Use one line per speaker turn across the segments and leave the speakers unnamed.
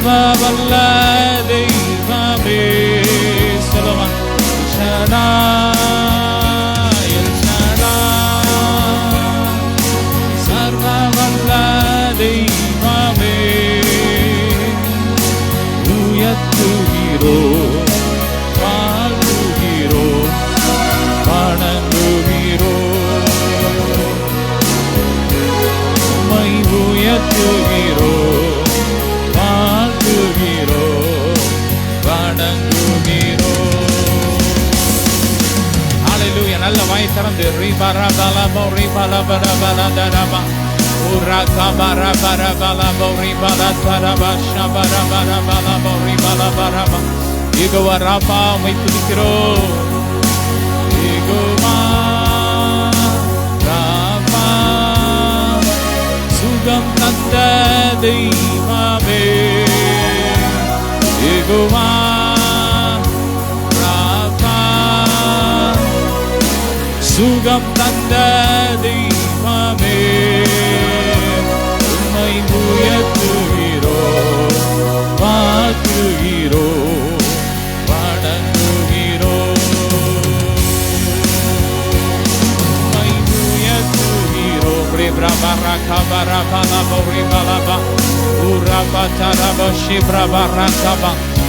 சர்வவல்ல தெய்வமே சொல்லுமா ஷடாய் எல் ஷடாய் சர்வவல்ல தெய்வமே உயர்த்துகிறோ வாழ்த்துகிறோ வணங்குகிறோ உம்மை உயர்த்துகிறோ வாழ்த்துகிறோ வணங்குகிறோ. ஹல்லேலூயா. நல்ல வாய் திறந்து ரிபரபலபோ ரிபலபரபலதரபா உரகபரபரபலபோ ரிபலதரபா ஷபரபரபலபோ ரிபலபரபா. யெகோவா ராபா உம்மை துதிக்கிறோம். யெகோவா ராபா சுகம் தந்த தெய்வமே. யெகோவா ராபா சுகம் தந்த தெய்வமே. உம்மை உயர்த்துகிறோ வாழ்த்துகிறோ வணங்குகிறோ. உம்மை உயர்த்துகிறோ.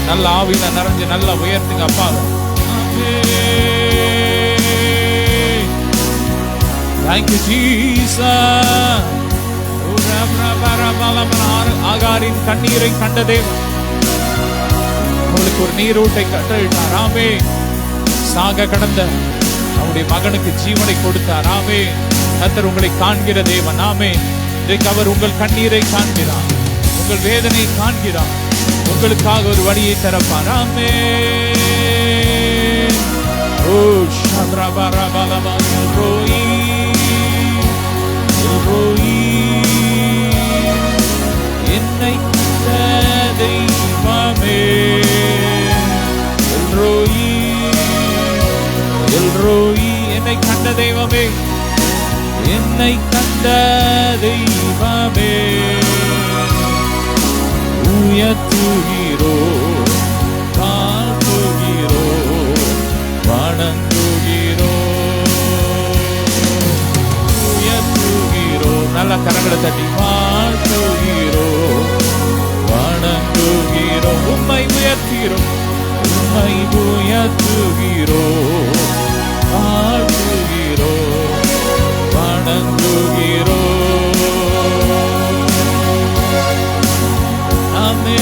நல்ல ஆவியில நிறைஞ்சு நல்ல உயர்த்துங்க அப்பா. Thank you Jesus. ஆகாரின் கண்ணீரை கண்டதே அவளுக்கு ஒரு நீரூட்டை கட்டளிட்டார். ஆமே. சாக கடந்த அவருடைய மகனுக்கு ஜீவனை கொடுத்தார். ஆமே. கர்த்தர் உங்களை காண்கிற தேவன். ஆமே. இன்றைக்கு அவர் உங்கள் கண்ணீரை காண்கிறார், உங்கள் வேதனை காண்கிறார், உங்களுக்காக ஒரு வழியை திறப்பார். ஆமே. ஓ ஷத்ரபரபலபா ரோயி ரோயி என்னை கண்ட தெய்வமே. ரோயி ரோயி என்னை கண்ட தெய்வமே. என்னை கண்ட தெய்வமே. உயர்த்துகிறோ வாழ்த்துகிறோ வணங்குகிறோ. உயர்த்துகிறோ. நல்ல கரங்களை தட்டி வாழ்த்துகிறோ வணங்குகிறோ. உம்மை உயர்த்துகிறோ. உம்மை உயர்த்துகிறோ வாழ்த்துகிறோ வணங்குகிறோ. ஆமே.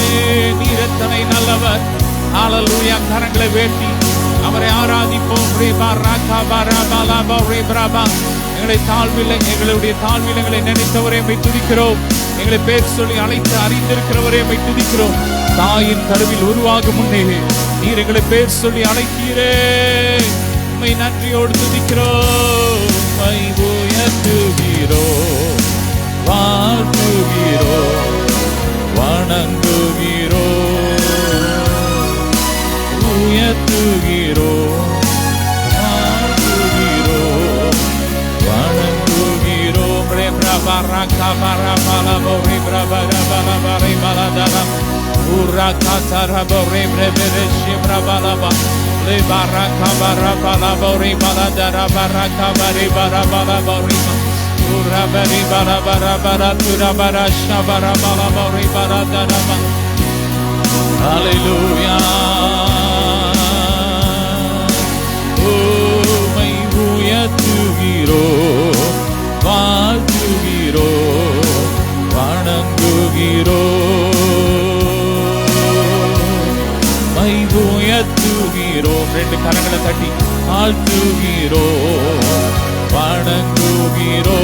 நீர் எத்தனை நல்லவர். ஹல்லேலூயா. கரங்களை வேட்டி அவரை ஆராதிப்போம். எங்களுடைய தாழ்வில் எங்களை நினைத்தவரை எம்மை துதிக்கிறோம். எங்களை பேர் சொல்லி அழைத்து அறிந்திருக்கிறவரை எம்மை துதிக்கிறோம். தாயின் கருவில் உருவாகும் முன்னே நீர் எங்களை பேர் சொல்லி அழைத்தீரே. உம்மை நன்றியோடு துதிக்கிறோம். உம்மை உயர்த்துகிறோ வாழ்த்துகிறோ வணங்குகிறோ. உயர்த்துகிறோ வாழ்த்துகிறோ வணங்குகிறோ. Hallelujah. உம்மை உயர்த்துகிறோ வாழ்த்துகிறோ வணங்குகிறோ. உம்மை உயர்த்துகிறோ. ரெண்டு கரங்களை தட்டி வாழ்த்துகிறோ வணங்குகிறோ.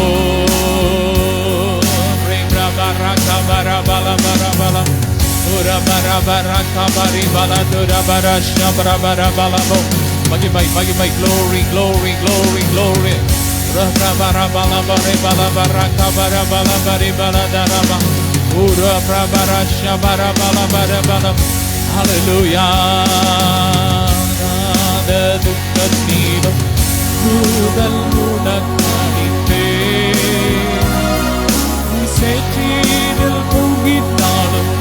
மகிமை மகிமை glory glory glory glory. Hallelujah. துக்கத்திலும் கூதல் உனக்கணித்தே. சேற்றினில் மூழ்கினாலும்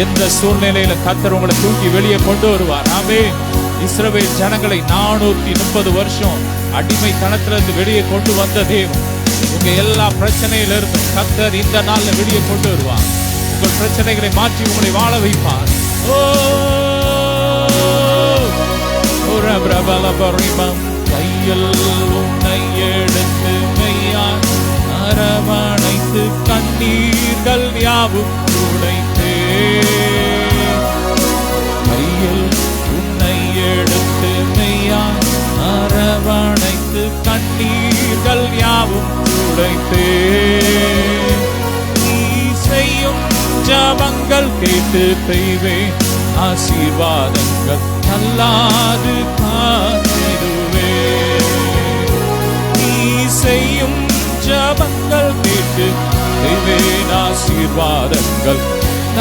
எந்த சூழ்நிலையில கர்த்தர் உங்களை தூக்கி வெளியே கொண்டு வருவார். ஆமென். இஸ்ரவேல் ஜனங்களை 430 வருஷம் அடிமைத்தனத்திலிருந்து வெளியே கொண்டு வந்த தேவன் உங்க எல்லா பிரச்சனையில இருந்து கர்த்தர் இந்த நாள்ல வெளியே கொண்டு வருவார். உங்கள் பிரச்சனைகளை மாற்றி உங்களை வாழ வைப்பார். கையில் உன்னை எடுத்து மெய்யான் அரவணைத்து கண்ணீர்கள் யாவும் துடைத்தே. கையில் உன்னை எடுத்து மெய்யான் அரவணைத்து கண்ணீர்கள் யாவும் துடைத்தே. நீ செய்யும் ஜபங்கள் கேட்டு பெய்வேன் ஆசீர்வாதங்கள் அல்லாது காத்திடுவே. நீ செய்யும் ஜபங்கள் கேட்டு பெய்வேன் ஆசீர்வாதங்கள்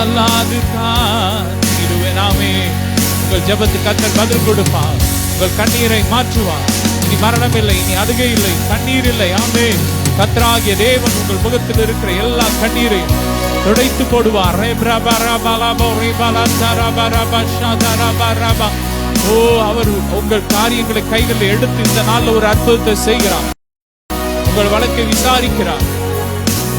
அல்லாது காத்திடுவேன். ஆமென். உங்கள் ஜபத்துக்கு கர்த்தர் பதில் கொடுப்பார். உங்கள் கண்ணீரை மாற்றுவார். இனி மரணம் இல்லை, இனி அழுகை இல்லை, கண்ணீர் இல்லை. ஆமென். கர்த்தராகிய தேவன் உங்கள் முகத்தில் இருக்கிற எல்லா கண்ணீரையும் துடைத்து போடுவார். ஓ, அவர் உங்கள் காரியங்களை கைகளில் எடுத்து இந்த நாள்ல ஒரு அற்புதத்தை செய்கிறார். உங்கள் வழக்கை விசாரிக்கிறார்.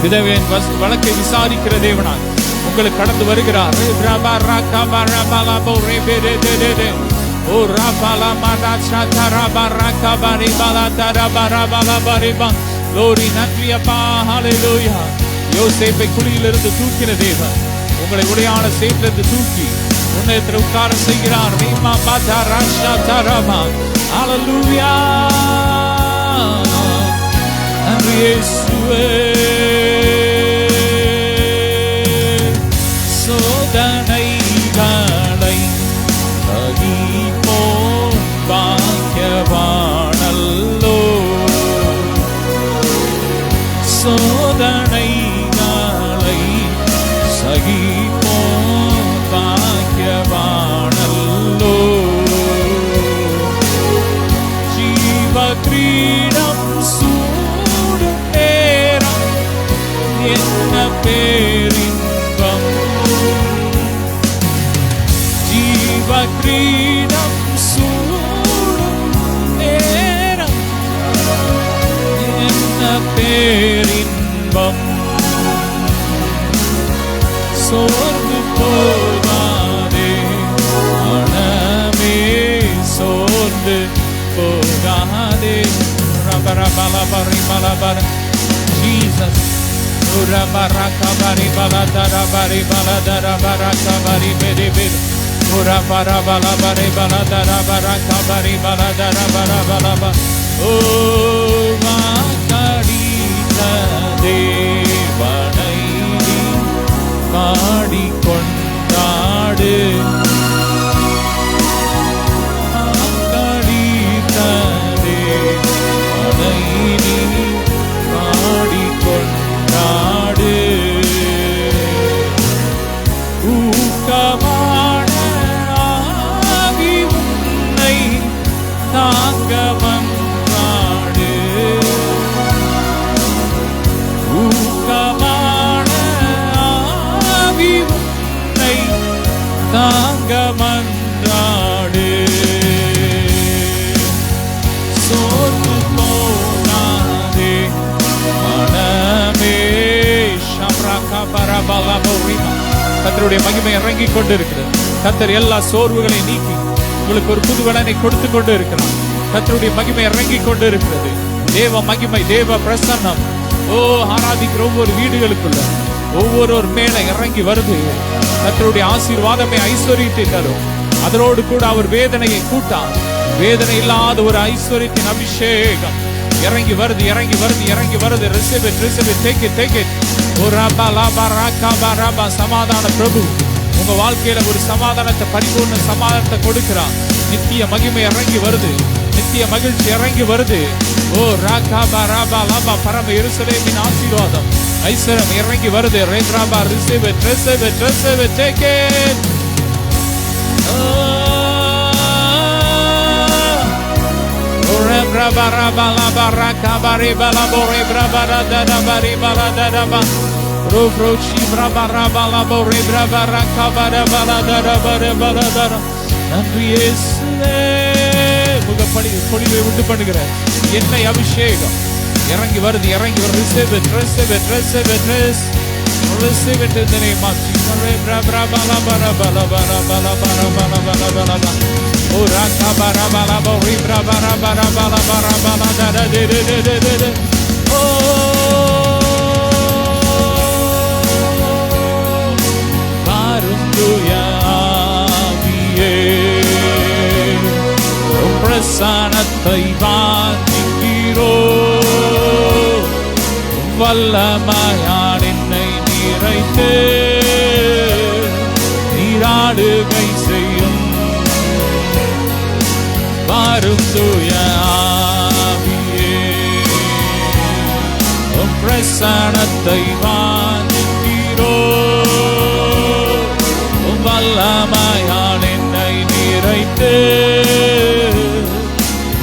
விதவையின் வழக்கை விசாரிக்கிற தேவனாய் உங்களுக்கு கடந்து வருகிறார். யோசேப்பை குழியிலிருந்து தூக்கின தேவன் உங்களை உடையான சேற்றிலிருந்து தூக்கி உன்னதத்தில் உட்கார செய்கிறார். ஹல்லேலூயா. நன்றி இயேசுவே. சோதனைகளை சகிப்போம் பாக்கியவானல்லோ. சோதனைகளை சகிப்போம் பாக்கியவானல்லோ. ஜீவ கிரீடம் சூடும் நேரம் என்ன பேரின்பம். ஜீவ கிரீடம் சூடும் நேரம் என்ன பேரின்பம். சோர்ந்து போகாதே மனமே, சோர்ந்து போகாதே. ஜீசஸ் ஓ தேவனை பாடிக்கொண்டாடு. தேவனை பாடிக்கொண்டாடு. ஊக்கமான ஆவி உன்னை தாங்க வந்தாடு. ஊக்கமான ஆவி உன்னை தாங்க வந்தாடு. சோர்ந்து போகாதே மனமே. கர்த்தருடைய மகிமை இறங்கிக் கொண்டு இருக்கிறது. கர்த்தர் எல்லா சோர்வுகளை நீக்கி உங்களுக்கு ஒரு புது பலனை கொடுத்து கொண்டு இருக்கிறார். கர்த்தருடைய மகிமை இறங்கிக் கொண்டு இருக்கிறது. தேவ மகிமை, தேவ பிரசன்னம் ஓ ஆராதிக்கிற ஒவ்வொரு வீடுகளுக்குள்ள ஒவ்வொரு மேல இறங்கி வருது. கர்த்தருடைய ஆசீர்வாதமே ஐஸ்வரியத்தை தரும். அதனோடு கூட அவர் வேதனையை கூட்டார். வேதனை இல்லாத ஒரு ஐஸ்வரியத்தின் அபிஷேகம் இறங்கி வருது, இறங்கி வருது, இறங்கி வருது. Receive it, receive it, take it, take it. சமாதான பிரபு உங்க வாழ்க்கையில ஒரு சமாதானத்தை, பரிபூர்ண சமாதானத்தை கொடுக்கிறார். நித்திய மகிமை இறங்கி வருது, நித்திய மகிழ்ச்சி இறங்கி வருது. ஓ ராகாபா ராபா லாபா பரம எருசலேமின் ஆசீர்வாதம் ஐஸ்வரம் இறங்கி வருது. ரேத்ராபா receive it, receive it, receive it, take it. நன்றி இயேசுவே. பொழிவை உண்டு பண்ணுகிற எண்ணெய் அபிஷேகம் இறங்கி வருது, இறங்கி வருது. Receive it, receive it, receive it, receive it in the name of Jesus. பிரசன்னத்தை வாஞ்சிக்கிறோ, வல்லமையால் என்னை நிறைத்து நீராடுகை செய்யும். வாரும் தூய ஆவியே, பிரசன்னத்தை வாஞ்சிக்கிறோ, வல்லமையால் என்னை நிறைத்து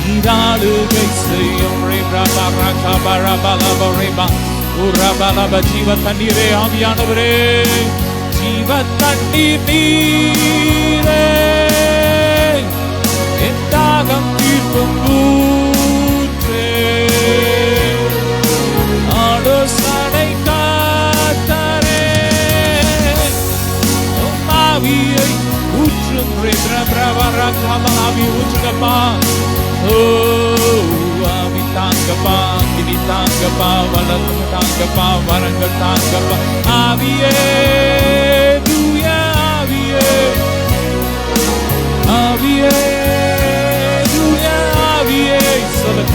நீராடுகை செய்யும். ஜீவ தண்ணீரே, ஆவியானவரே, ஜீவ தண்ணீர் நீரே, என் தாகம் தீர்க்கும் ஊற்றே, ஆலோசனை காத்தரே, ஆவியை ஊற்றும். ஆவி ஊற்றுங்கப்பா. ஓ ஆவி தாங்கப்பா, கிளி தாங்கப்பா, வளர்ந்து தாங்கப்பா, வரங்கள் தாங்கப்பா. ஆவியே, தூய ஆவியே, ஆவியே, தூய ஆவியே, சொல்லுங்க.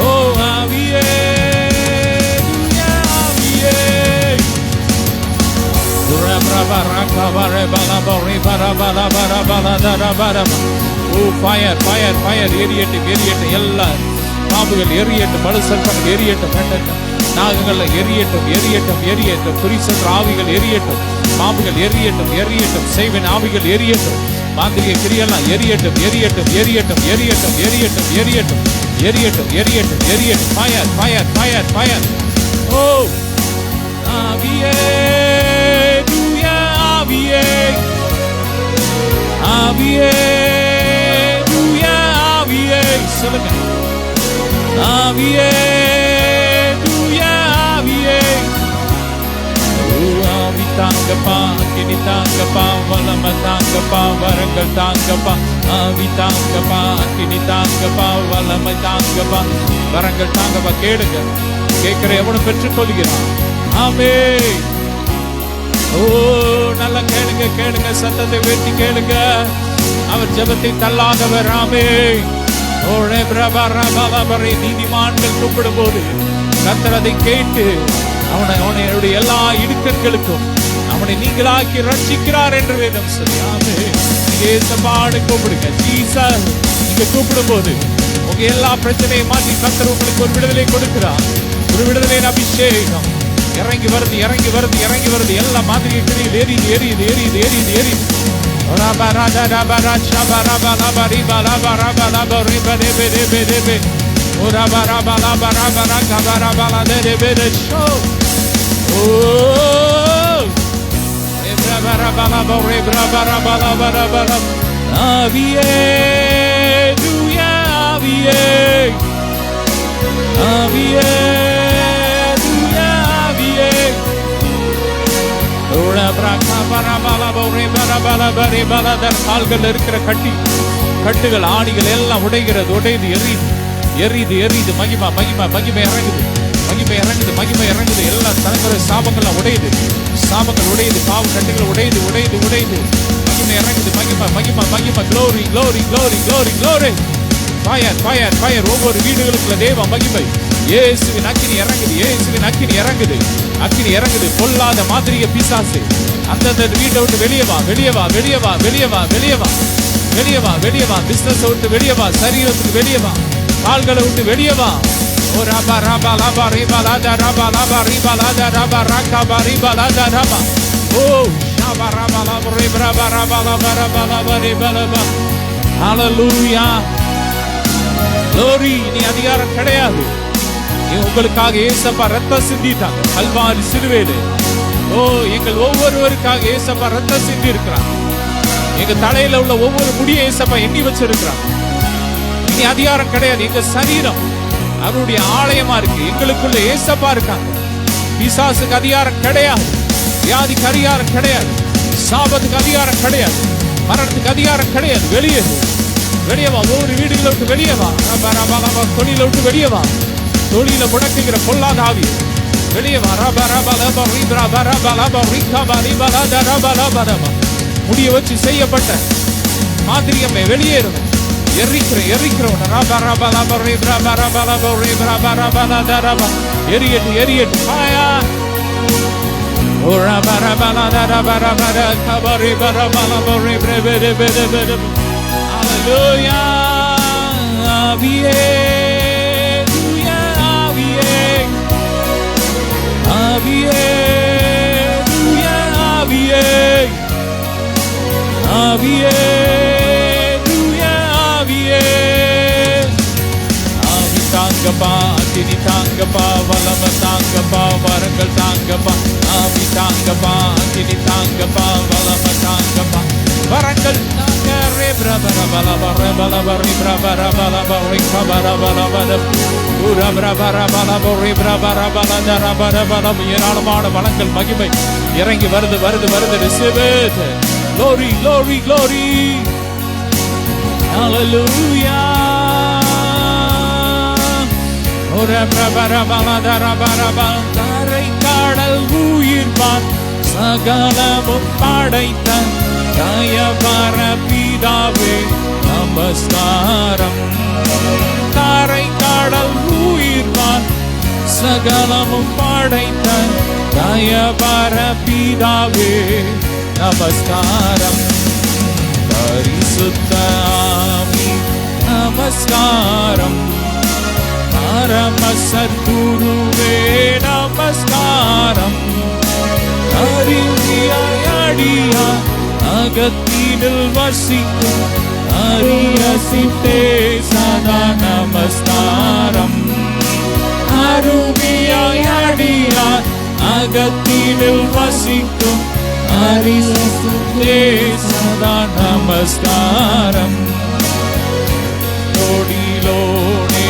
ஓ ஆவியே, தூய ஆவியே. ஓ ஃபயர், ஃபயர், ஃபயர் எரியட்டும், எரியட்டும். எல்லா பாம்புகள் எரியட்டும், மழு சர்ப்பங்கள் எரியட்டும், நாகங்கள் எரியட்டும், எரியட்டும், எரியட்டும். குறிச்சென்ற ஆவிகள் எரியட்டும், பாம்புகள் எரியட்டும், எரியட்டும். செய்வன் ஆவிகள் எரியட்டும், மாந்திரிக கிரியெல்லாம் எரியட்டும், எரியட்டும், எரியட்டும், எரியட்டும், எரியட்டும், எரியட்டும், எரியட்டும், எரியட்டும், எரியட்டும். Fire, fire, fire, fire. ஓ ஆவியே, தூய ஆவியே, ஆவியே, தூய ஆவியே, சொல்லுங்க. ஆவியே, தூய ஆவியே, ஆவி தாங்கப்பா, கிளி தாங்கப்பா, வல்லமை தாங்கப்பா, வரங்கள் தாங்கப்பா. ஆவி தாங்கப்பா, கிளி தாங்கப்பா, வல்லமை தாங்கப்பா, வரங்கள் தாங்கப்பா. கேளுங்க, கேட்கிற எவனும் பெற்றுக் கொள்கிறான். ஆமென். ஓ நல்லா கேளுங்க, கேளுங்க, சத்தத்தை உயர்த்தி கேளுங்க. அவர் ஜெபத்தை தள்ளாதவர். ஆமென். நீதிமான்கள் கூப்பிடும் போது கர்த்தர் அதை கேட்டு அவனுடைய எல்லா இடுக்கண்களுக்கும் அவனை நீங்களாக்கி ரட்சிக்கிறார் என்று வேதம் சொல்லி. ஆமென். ஏசப்பாடு கூப்பிடுங்க. ஜீசஸ் நீங்க கூப்பிடும் போது உங்க எல்லா பிரச்சனையை மாற்றி கர்த்தர் உங்களுக்கு ஒரு விடுதலை கொடுக்கிறார். ஒரு விடுதலையின் அபிஷேகம் இறங்கி வருது, இறங்கி வருது, இறங்கி வருது. எல்லா மாதிரி எரியுது, எரியுது, எரியுது, எரியுது, எரியுது, எரியுது. ஆவியே, தூய ஆவியே, ஆவியே, தூய ஆவியே. கால்கள் இருக்கிற கட்டுகள் ஆணிகள் எல்லாம் உடைகிறது, உடையுது, எரியுது, எரியுது, எரியுது. மகிமா, மகிமா, மகிமை இறங்குது, மகிமை இறங்குது, மகிமை இறங்குது. எல்லா தலைமுறை சாபங்கள்லாம் உடையுது, சாபங்கள் உடையுது, பாவ கட்டுகள் உடையுது, உடையுது, உடையுது. மகிமை இறங்குது, மகிமா, மகிமா, மகிமா. Glory, glory, glory, glory, glory. Fire, fire, fire. ஒவ்வொரு வீடுகளுக்குள்ள தேவ மகிமை. இயேசுவின் அக்கினி இறங்குது, இயேசுவின் அக்கினி இறங்குது, அக்கினி இறங்குது. பொல்லாத மாதிரிய பிசாசு அந்த வீட்டை விட்டு வெளியே வா, வெளியே வா, வெளியே வா, வெளியே வா, வெளியே வா, வெளியே வா, வெளியே வா. பிசினஸ் விட்டு வெளியே வா, சரீரத்துக்கு வெளியே வா, கால்களை விட்டு வெளியே வா. ஓ ரபா ரபா லபா ரிபா லாதா ரபா லபா ரிபா லாதா ரபா ரகபா ரிபா லாதா ரபா. ஓ ஷபா ரபா லபா ரிபா ரபா ரபா லபா ரபா லபா ரிபா லபா. ஹalleluya. glory. நீ அதிகாரம் கிடையாது, உங்களுக்காக ஏசப்பா ரத்தம் சிந்திட்டாங்க கல்வாரி சிலுவையிலே. ஓ, எங்கள் ஒவ்வொருவருக்காக ஏசப்பா ரத்தம் சிந்தி இருக்கிறார். எங்க தலையில உள்ள ஒவ்வொரு முடியை ஏசப்பா எண்ணி வச்சிருக்கிறார். இனி அதிகாரம் கிடையாது. எங்க சரீரம் அவருடைய ஆலயமா இருக்கு. எங்களுக்குள்ள ஏசப்பா இருக்காங்க. பிசாசுக்கு அதிகாரம் கிடையாது, வியாதிக்கு அதிகாரம் கிடையாது, சாபத்துக்கு அதிகாரம் கிடையாது, மரணத்துக்கு அதிகாரம் கிடையாது. வெளியே வெளியே வா. ஒவ்வொரு வீடுகளை விட்டு வெளியே வா. தொழில விட்டு வெளியே வா. தொழில முடக்குகிற பொல்லாத ஆவி வெளியே வா. முடிய வச்சு செய்யப்பட்ட மாதிரியமே வெளியேறும். எரிக்கிறோம். எரியட்டு எரியட்டு. தாங்கப்பா, அக்கினி தாங்கப்பா, வல்லமை தாங்கப்பா, வரங்கள் தாங்கப்பா. ஆவி தாங்கப்பா, அக்கினி தாங்கப்பா, வல்லமை தாங்கப்பா, வரங்கள் தாங்க. ரே பிரபர பலபர பலபரி பிரபர பலபரி கபர பலபர உர பிரபர பலபரி பிரபர பலதர பலபரம். ஏராளமான வளங்கள் மகிமை இறங்கி வருது வருது வருது. Receive it. Glory, glory, glory. Hallelujah. தரை காடல் உயிர்வான் சகலமும் படைத்த தயவர பிதாவே நமஸ்காரம். தரை காடல் உயிர்வான் சகலமும் படைத்த தயவர பிதாவே நமஸ்காரம். பரிசுத்த ஆவி நமஸ்காரம். பரம சத்குருவே நமஸ்காரம். அருவியாடியா அகத்தினில் வசிக்கும் அரிய சித்தே சதா நமஸ்காரம். அருவியாடியா அகத்தினில் வசிக்கும் அரிய சித்தே சதா நமஸ்காரம். தொடிலோனே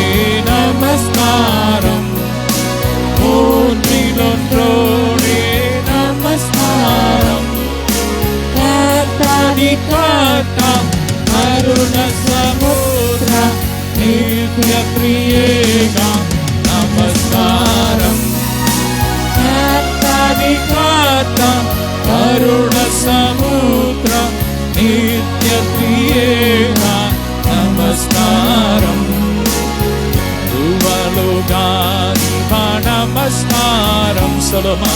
நமஸ்காரம். ஒன்றிலொன்றோடே நமஸ்காரம். காத்தாடி காத்தா அருண சமுத்திர நித்ய பிரியேகா நமஸ்காரம். காத்தாடி காத்தா அருண சமுத்திர நித்ய பிரியேகா நமஸ்காரம். நமஸ்காரம். சொல்லுமா.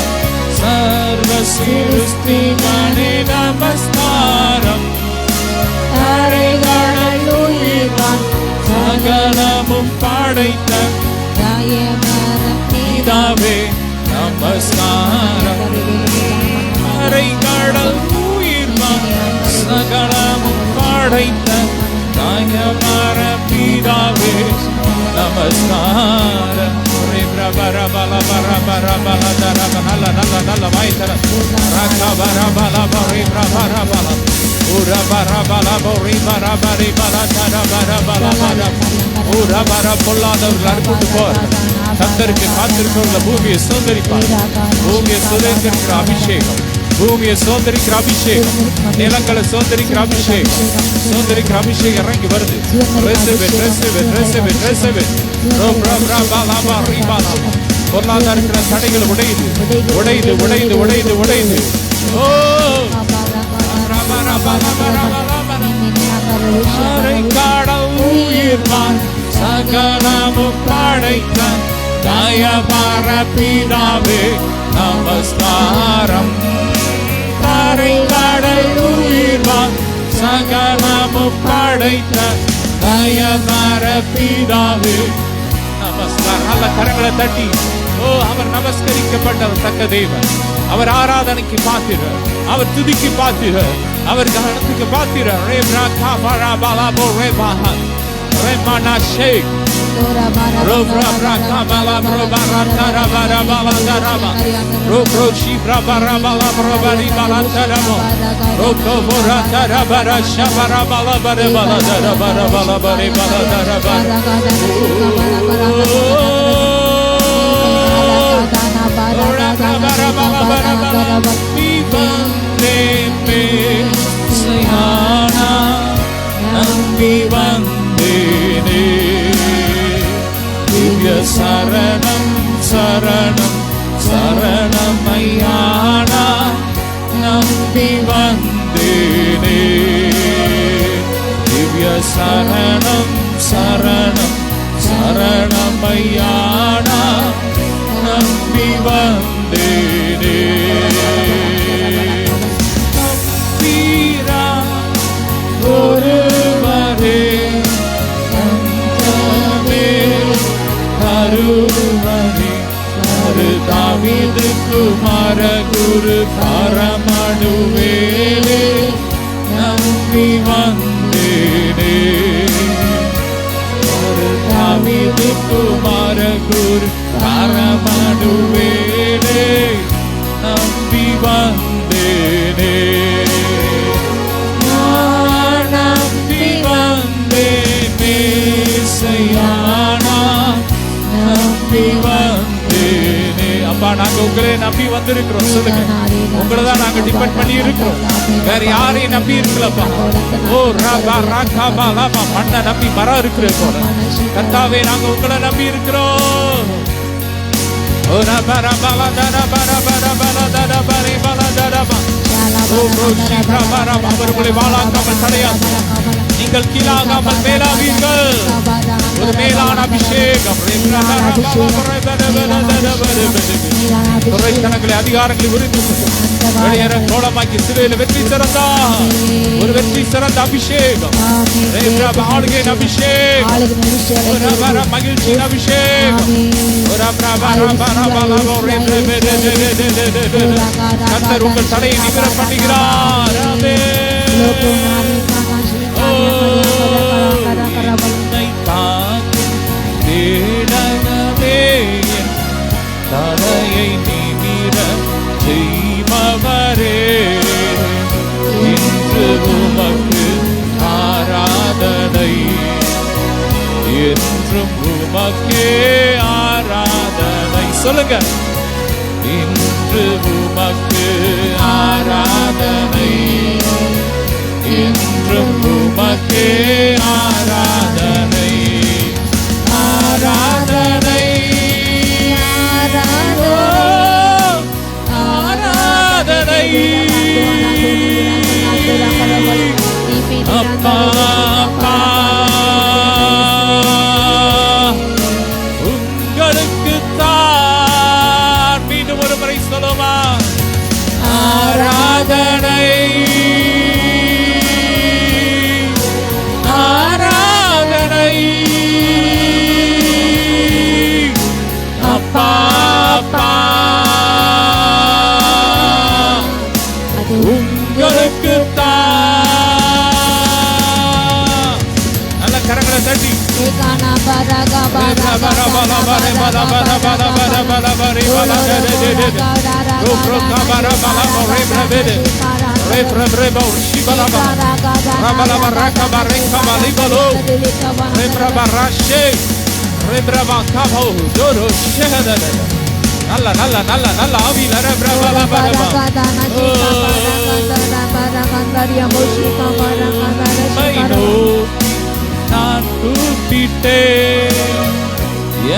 சர்வ சிருஷ்டிகனே நமஸ்காரம். சகலமும் படைத்த பிதாவே நமஸ்காரம். அரை கடல் உயிர்வான் சகலமும் படைத்த தயவர பிதாவே நமஸ்காரம். நல்ல நல்ல நல்ல வாய்த்தர பொல்லாதவர்கள் அனுப்பிட்டு போர். கர்த்தருக்கு காத்திருக்கிற பூமியை சுதந்திரிப்பார். பூமியை சுதந்திரிக்கிற அபிஷேகம், பூமியை சுதந்திரிக்கிற அபிஷேகம், நிலங்களை சுதந்திரிக்கிற அபிஷேகம், சுதந்திரிக்கிற அபிஷேகம் இறங்கி வருது. பொருளாதார தடைகள் உடையுது உடையுது உடையுது உடையுது உடையுது. ஓ உயிர்வான் சகலமும் படைத்த தயவர பிதாவே நமஸ்காரம். தரை கடல் உயிர்வான் சகலமும் படைத்த தயவர பிதாவே நமஸ்காரம். நல்ல கரங்களை தட்டி ஓ, அவர் நமஸ்கரிக்கப்பட்டவர் தக்க தேவன். அவர் ஆராதனைக்கு பாத்திரர், அவர் துதிக்கு பாத்திரர், அவர் கவனத்துக்கு பாத்திரர். Robra braka bala broba ratara bara bala daraba. Robro shibra bara bala broba ri bala darabo. Robro bora tara bara shabara bala bara bala dara bara bala bara bala daraba. Ora bara bala bara bala. Vivande me sayana vivande ne. Divya saranam saranam saranamayana nambi vandene. Divya saranam saranam saranamayana nambi vandene. Nambira oruvare Aruvani Aru David Kumara Guru Paramanuele Nambi Vandene. Aru David Kumara Guru Paramanuele Nambi Vandene. Nambi Vandene Sayana நம்பி வந்தேனே. அப்பா நாங்க உங்களை நம்பி வந்திருக்கிறோம். சொல்லுங்க, உங்களை தான் நாங்க டிபெண்ட் பண்ணி இருக்கிறோம். வேற யாரையும் நம்பி இருக்கலப்பா. ஓ ராபா ராகாபா லாபா மண்ணை நம்பி மரம் இருக்கிற போல கர்த்தாவே நாங்க உங்களை நம்பி இருக்கிறோம். ஓ ராபா ராபா லதரா பரா பரா பரா தரா பரே பரா தரா. ஓ ரோஷி ராபா ராபா அவர்களை வாழாக்காமல் தடையாது. நீங்கள் கீழாகாமல் மேலாவீர்கள். ஒரு மேலான அபிஷேகம் துறைத்தனங்களை அதிகாரங்களை உரித்து வெளியேற கோலமாக்கி சிறையில் வெற்றி சிறந்தா ஒரு வெற்றி சிறந்த அபிஷேகம். ஆளுகையின் அபிஷேகம், மகிழ்ச்சியின் அபிஷேகம். கர்த்தர் உங்கள் தடையை நிமிர பண்ணுகிறார். தேடனவே என் தடையை நிமிர செய்பவரே, இன்று உமக்கு ஆராதனை, என்றும் உமக்கே ஆராதனை. சொல்லுங்க, இன்று உமக்கு ஆராதனை, என்றும் உமக்கே ஆராதனை. ஆராதனை ஆராதனை அப்பா அப்பா உங்களுக்கு தான். மீண்டும் ஒரு முறை சொல்லுமா, ஆராதனை ஆராதனை அப்பா அப்பா உங்களுக்கு தான். நல்ல கரங்களை தட்டி நல்ல நல்ல நல்ல நல்ல ஆவியில நான் கூப்பிட்டேன்,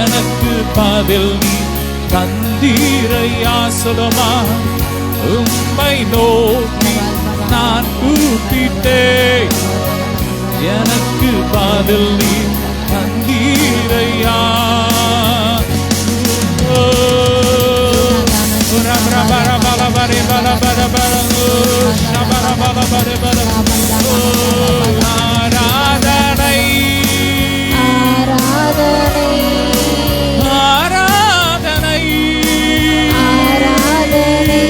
எனக்கு பதில் நீ தந்தீரையா. சொல்லுமா, உம்மை நோக்கி நான் கூப்பிட்டேன், எனக்கு பதில் நீ தந்தீரையா. ஆராதனை ஆராதனை ஆராதனை ஆராதனை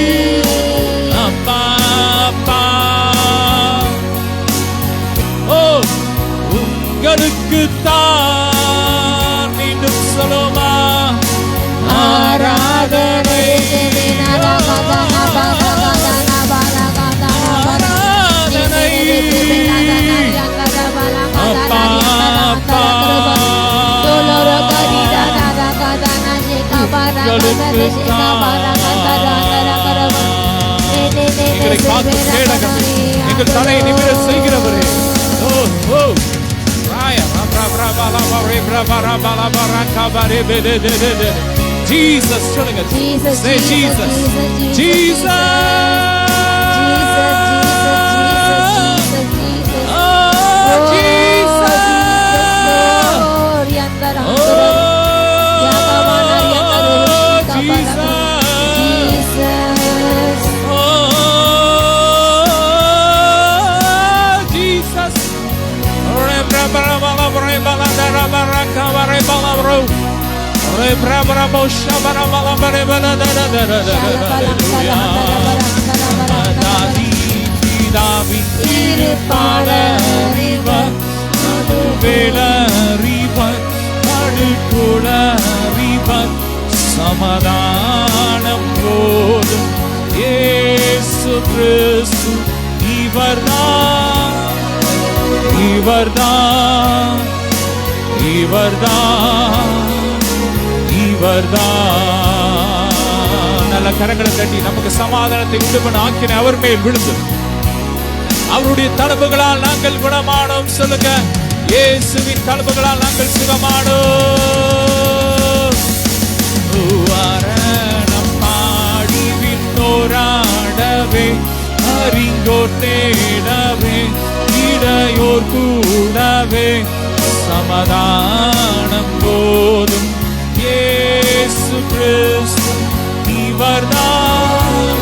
அப்பா அப்பா. ஓ உங்களுக்கு தான் எங்களை காத்து கேடகம், எங்கள் தலை நிமிர செய்கிறவரே. Jesus, சொல்லுங்க. Say Jesus, Jesus. சமாதானம் போதும் இயேசு கிறிஸ்து இவர்தான், இவர்தான், இவர்தான், இவர்தான். நல்ல கரங்களை தட்டி நமக்கு சமாதானத்தை உண்டு பண்ண ஆக்கின அவர் மேல் விழுந்து அவருடைய தழும்புகளால் நாங்கள் குணமானோம். சொல்லுங்க, இயேசுவின் தழும்புகளால் நாங்கள் சுகமானோம். வாரணம் பாடி விண்ணோராடவே, அறிங்கோர் தேடவே, இடையோர் கூடவே, சமாதானம் போதும் இயேசு கிறிஸ்து இவர்தான்,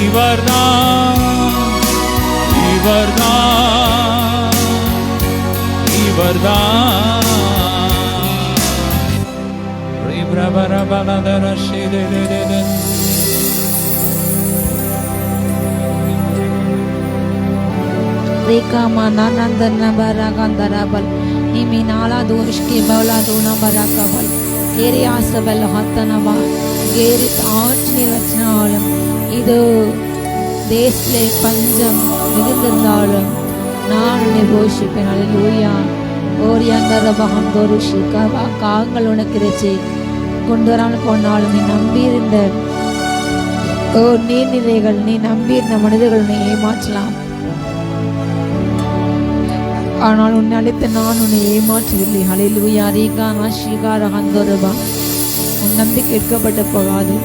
இவர்தான், இவர்தான், இவர்தான்.
Rikama nanandana baragandarabal nimi nala doshke bawla dona barakabal geri asabal hatanaba geri aachni vachnalam idu desle panjam migundandalam naan ne worshipin. Hallelujah. ஓரியாந்தரபகம் தோருஷிகா காங்கள் உனக்கு இறைச்சி கொண்டு வராமல் போனாலும் நீ நம்பியிருந்த நீர்நிலைகள், நீ நம்பியிருந்த மனிதர்கள் உன்னை ஏமாற்றலாம், ஆனால் உன்னை அழைத்த நான் உன்னை ஏமாற்றவில்லை. ஹல்லேலூயா. ரீகானா ஷீகாரா ஹந்தோரபா, உன் நம்பிக்கை எடுக்கப்பட்டு போகாது.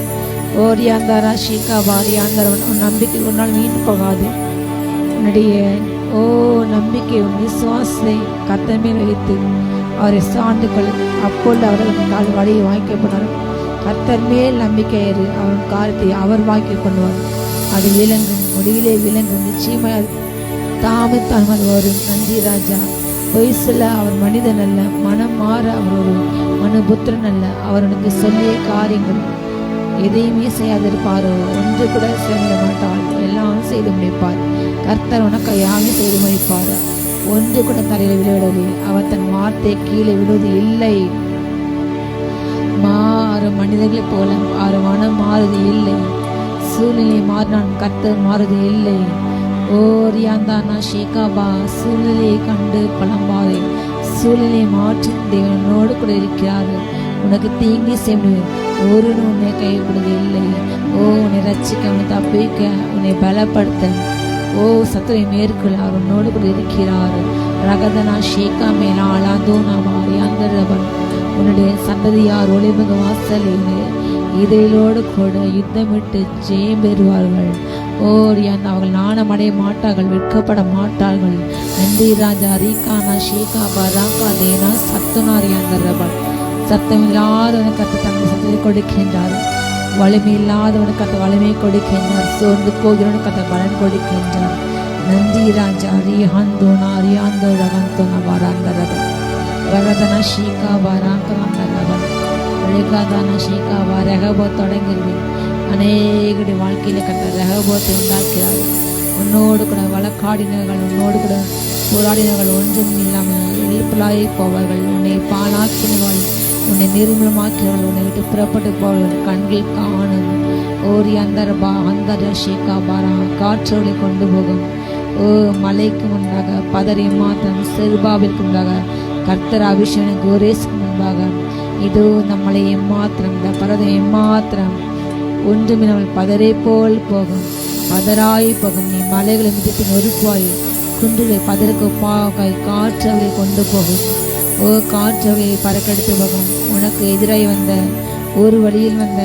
ஓரியாந்தாரா ஷீகா பாரியாந்தர, உன் நம்பிக்கை ஒரு நாள் வீண் போகாது. உன்னுடைய நம்பிக்கை, உன் விசுவாசத்தை கர்த்தர் மேல் வைத்து அவரை சார்ந்து கொள். அப்பொழுது அவர்கள் கால் வழியை வாய்க்கப்பட்டார். கர்த்தர் மேல் நம்பிக்கையேறு, அவன் காரியத்தை அவர் வாக்கி கொள்வார். அது விளங்கும், முடிவிலே விளங்கும், நிச்சயமாக தாமத்தாமல் வரும். நன்றி ராஜா. பொய் சொல்ல அவர் மனிதன் அல்ல, மனம் மாற அவர் ஒரு மனுபுத்திரன் அல்ல. அவனுக்கு சொல்லிய காரியங்கள் எதையுமே செய்யாதிருப்பாரோ, ஒன்று கூட செய்ய மாட்டால் எல்லாம் செய்து முடிப்பார். கர்த்தர் உனக்கு யாமே செய்து முடிப்பார். ஒன்று கூட தரையில் விழுவிடவே, அவர் தன் வார்த்தை கீழே விடுவது இல்லை. மாறும் மனிதர்களைப் போல அவர் மனம் மாறுது இல்லை. சூழ்நிலை மாறினான், கர்த்தர் மாறுது இல்லை. ஓரியாந்தானா ஷேகாபா, சூழ்நிலையை கண்டு புலம்பாதே. சூழ்நிலையை மாற்றி தேவனோடு கூட இருக்கிறார். உனக்கு தீங்கி செய்ய ஒரு உன்னை கைவிடுவது இல்லை. உன்னை ரட்சிக்க, உன்னை தப்பிக்க, உன்னை பலப்படுத்த, சத்துரை மேற்கொள்ள அவர் உன்னோடு கூட இருக்கிறார். ரகதனா ஷேகா மேலா அலாதோனா மாறி அந்தரபன், உன்னுடைய சந்ததியார் ஒளிமுக வாசலில் இதையோடு கூட யுத்தமிட்டு ஜெயம் பெறுவார்கள். அவர்கள் நாணமடைய மாட்டார்கள், வெட்கப்பட மாட்டார்கள். நன்றி ராஜா. ரீகானா ஷேகா பராங்கா தேனா சத்துனாரி அந்தரபன், சத்தமில்லாதவனுக்கு கத்த தங்கள் சத்தத்தை கொடுக்கின்றார். வலிமை இல்லாதவனுக்கு அந்த வலிமையை கொடுக்கின்றார். சோர்ந்து போகிறவனுக்கு அந்த பலன் கொடுக்கின்றார். நன்றி ராஜா. ரிஹந்தோனா ரியாந்தோ ரகந்தோனா வராந்தரபன், ரகதனா ஷீகா வராங்கரபன், ரகதான ஷீகா ரகபோ தொடங்கிறது. அநேகருடைய வாழ்க்கையில் கட்ட ரகபோத்தை உண்டாக்கிறார். உன்னோடு கூட வழக்காடினர்கள், உன்னோடு கூட போராடினர்கள் ஒன்றும் இல்லாமல் எழுப்பலாகி போவார்கள். உன்னை பாலாக்கினவர்கள், உன்னை நிர்மூலமாக்கிறவர்கள், உன்னை விட்டு புறப்பட்டு போவார்கள். கண்கள் காணும். ஓரியாந்தரபா அந்தர ஷேகா பாரா, காற்றோலை கொண்டு போகும். மலைக்கு முன்பாக பதறி மாத்திரம், செருபாவிற்கு முன்பாக கர்த்தர் அபிஷேகம், கோரேசுக்கு முன்பாக இதோ நம்மளை எம்மாத்திரம் இந்த பரதம் எம்மாத்திரம் ஒன்றுமில்லாமல் பதரை போல் போகும், பதராய் போகும். நீ மலைகளை மிதித்து நொறுக்குவாய், குன்றுகளை பதற்கு பாகாய். காற்று அவளை கொண்டு போகும். ஓ காற்று அவளை பறக்கெடுத்து போகும். உனக்கு எதிராய் வந்த ஒரு வழியில் வந்த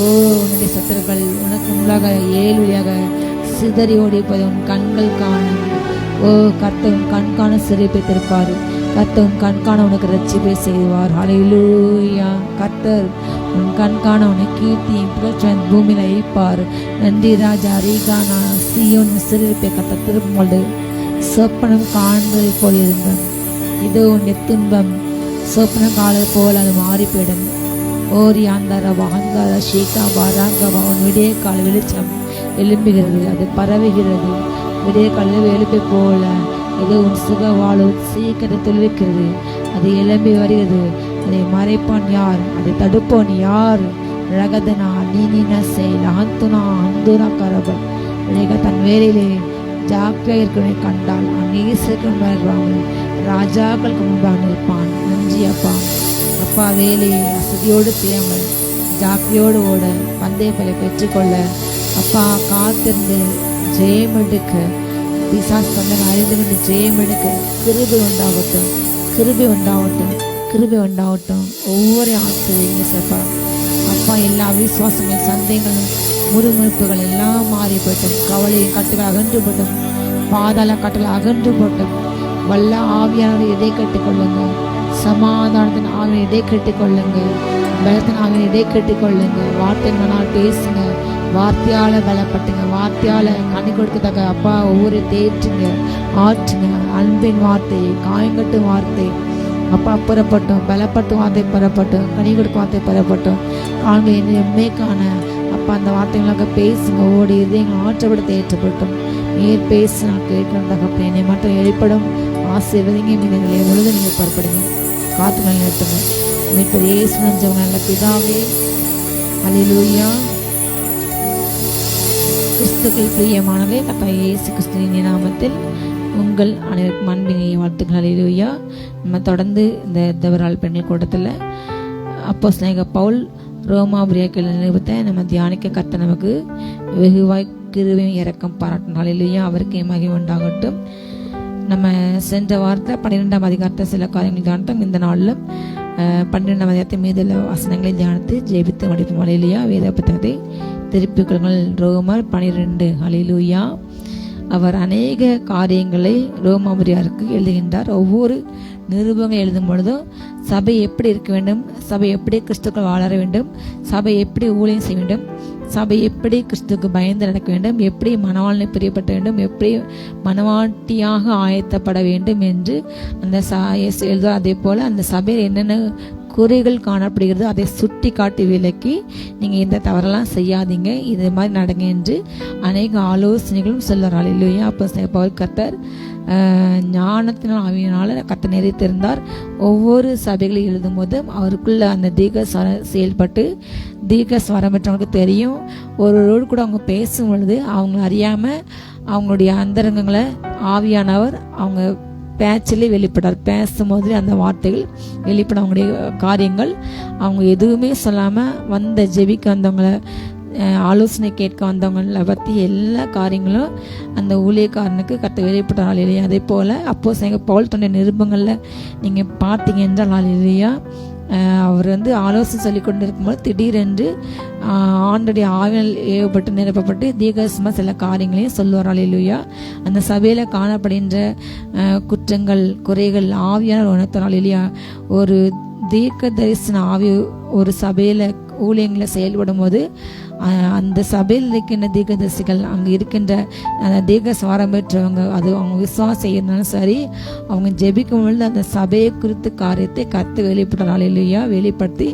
உன்னுடைய சத்துருக்கள் உனக்கு முன்னாக 7 வழியாக சிதறி ஓடிப்பதை உன் கண்கள் காணும். கர்த்தர் உன் கண்காண சிறைப்பித்திருப்பார். கர்த்தர் உன் கண்காண உனக்கு ரட்சிப்பை செய்வார். ஹல்லேலூயா. கர்த்தர் உன் கண்காண உன்னை கீர்த்தி புகழ்ச்சியின் பூமியில வைப்பார். நன்றி ராஜா. ரீகானா சீயோன் சிறைப்பை கர்த்தர் திரும்பொழுது சொப்பனம் காண்பதை போல் இருந்தேன். இதோ உன்னுடைய துன்பம் சொப்பனம் காலை போல் அது மாறி போயிடும். ஓரியாந்தார வகங்கார ஷீகா பாராங்கவா உன் விடிய கால வெளிச்சம் எழும்புகிறது, அது பரவுகிறது. விடிய காலையில் எழுப்பை போல இது உன் சுக வாழ்வு சீக்கிரத்தில் இருக்கிறது. அது எழும்பி வருகிறது. அதை மறைப்பான் யார்? அதை தடுப்போன் யார்? ரகதனா நீனா செயல் ஆந்துனா அந்துனா கரபல் தன் வேலையிலே ஜாக்கியாக இருக்கிறவனை கண்டால் அநேசர்கள் ராஜாக்களுக்கு முன்பாக நிற்பான். நன்றி அப்பா. அப்பா வேலையை அசதியோடு செய்யாமல் ஜாக்கியோடு ஓட பந்தய பலை பெற்றுக்கொள்ள அப்பா காத்திருந்து ஜெயம் எடுக்க பிசாசு தந்தனை அறிந்து கொண்டு ஜெயம் எடுக்க கிருபை உண்டாகட்டும், கிருபை உண்டாகட்டும், கிருபை உண்டாகட்டும். ஒவ்வொரு ஆசிரியங்க சப்பா அப்பா எல்லா விசுவாசங்களும் சந்தேகங்களும் முறுமுறுப்புகள் எல்லாம் மாறி போட்டும். கவலையும் கட்டுகள் அகன்று போட்டும். பாதாள கட்டுகள் அகன்று போட்டும். வல்ல ஆவியானவர் இதை கட்டிக்கொள்ளுங்க. சமாதானத்தின் ஆவியை இதை கட்டிக்கொள்ளுங்க. பலத்தின் ஆவியை இதை கட்டிக்கொள்ளுங்க. வார்த்தை மனால் பேசுங்க. வார்த்தையால பலப்பட்டுங்க. வார்த்தையால கனி கொடுக்கத்தக்க அப்பா ஒவ்வொரு தேற்றுங்க, ஆற்றுங்க. அன்பின் வார்த்தை, காயங்கட்டும் வார்த்தை அப்பா புறப்பட்டோம். பலப்பட்டும் வார்த்தை புறப்பட்டோம். கனி கொடுக்கும் வார்த்தை புறப்பட்டோம். ஆண்கள் என்ன எம்மைக்கான அப்பா அந்த வார்த்தைகளாக பேசுங்க. ஓடி இதயங்கள் ஆற்றப்பட தேற்றப்பட்டோம். நீர் பேசு நான் கேட்கணும் தகப்பன். என்னை மட்டும் வெளிப்படும் ஆசீர்வதிங்க. மீனங்களை முழுது நீங்கள் புறப்படுங்க. காத்துக்கள் நிறுத்துங்க. மீட்பர் இயேசு நஞ்சவங்க நல்ல பிதாவே. அல்லேலூயா. கிறிஸ்துவுக்குள் பிரியமானவே கர்த்தர் இயேசு கிறிஸ்துவின் நாமத்தில் உங்கள் அனைவருக்கும் அன்பினை வாழ்த்துக்கள். அல்லேலூயா. நம்ம தொடர்ந்து இந்த தேவரால் பெண்கள் கூட்டத்தில் அப்போஸ்தலனாகிய பவுல் ரோமாபுரியாக்கள் நிறுவத்தை நம்ம தியானிக்க கர்த்தர் நமக்கு வெகுவாய் கிருபையும் இரக்கம் பாராட்டணும். அல்லேலூயா. அவருக்கு மகிமை உண்டாகட்டும். நம்ம சென்ற வாரத்தை 12ஆம் அதிகாரத்தை சில காரியங்கள் தியானித்தோம். இந்த நாளிலும் 12ஆம் அதிகாரத்தை மீதுள்ள வசனங்களை தியானித்து ஜெபித்து முடிப்போம். அல்லேலூயா. வேத புத்தகத்தை திருப்பிக் கொள்ளுங்கள். ரோமர் 12. அல்லேலூயா. அவர் அநேக காரியங்களை ரோமாபுரியாருக்கு எழுதுகின்றார். ஒவ்வொரு நிருபங்கள் எழுதும் பொழுதும் சபை எப்படி இருக்க வேண்டும், சபை எப்படி கிறிஸ்துக்கள் வாழ வேண்டும், சபை எப்படி ஊழியம் செய்ய வேண்டும், சபை எப்படி கிறிஸ்துக்கு பயந்து நடக்க வேண்டும், எப்படி மனவாளனை பிரியப்பட வேண்டும், எப்படி மனவாட்டியாக ஆயத்தப்பட வேண்டும் என்று அந்த எழுதுவார். அதே போல் அந்த சபையில் என்னென்ன குறைகள் காணப்படுகிறது அதை சுட்டி காட்டி விலக்கி நீங்கள் இந்த தவறெல்லாம் செய்யாதீங்க, இது மாதிரி நடங்க என்று அநேக ஆலோசனைகளும் சொல்லுறாள். இல்லையா. அப்போ பவுல் கர்த்தர் ஞானத்தினால் ஆவியினால கர்த்தர் நிறைத்திருந்தார். ஒவ்வொரு சபைகளை எழுதும் போதும் அவருக்குள்ள அந்த தீர்க்க செயல்பட்டு தீர்க்க ஸ்வரம் பெற்றவங்களுக்கு தெரியும். ஒருவரோடு கூட அவங்க பேசும் பொழுது அவங்க அறியாமல் அவங்களுடைய அந்தரங்கங்களை ஆவியானவர் அவங்க பேச்சிலே வெளிப்படார். பேசும்போது அந்த வார்த்தைகள் வெளிப்பட அவங்களுடைய காரியங்கள் அவங்க எதுவுமே சொல்லாமல் வந்த ஜெபிக்க வந்தவங்களை ஆலோசனை கேட்க வந்தவங்களை பற்றி எல்லா காரியங்களும் அந்த ஊழியக்காரனுக்கு கர்த்தர் வெளிப்பட்டால் இல்லையா. அதே போல் அப்போஸ்தலனாகிய பவுல் தன்னுடைய நிருபங்களில் நீங்கள் பார்த்தீங்க என்றால் இல்லையா, அவர் ஆலோசனை சொல்லி கொண்டு இருக்கும்போது திடீரென்று ஆண்டுடைய ஆவியால் ஏவப்பட்டு நிரப்பப்பட்டு தீர்க்கதரிசனமாக சில காரியங்களையும் சொல்லுவார். இல்லையா. அந்த சபையில் காணப்படுகின்ற குற்றங்கள் குறைகள் ஆவியான உணர்த்தனால் இல்லையா. ஒரு தீர்க்க தரிசன ஆவி ஒரு சபையில் ஊழியங்களை செயல்படும் போது அந்த சபையில் இருக்கின்ற தீர்க்கதரிசிகள் அங்கே இருக்கின்ற அந்த தீர்க்க ஸ்வரம் பெற்றவங்க அது அவங்க விசுவாசம் செய்யறதுனாலும் சரி, அவங்க ஜெபிக்கும் பொழுது அந்த சபையை குறித்து காரியத்தை கர்த்தர் வெளிப்பட்டால் இல்லையா வெளிப்படுத்தி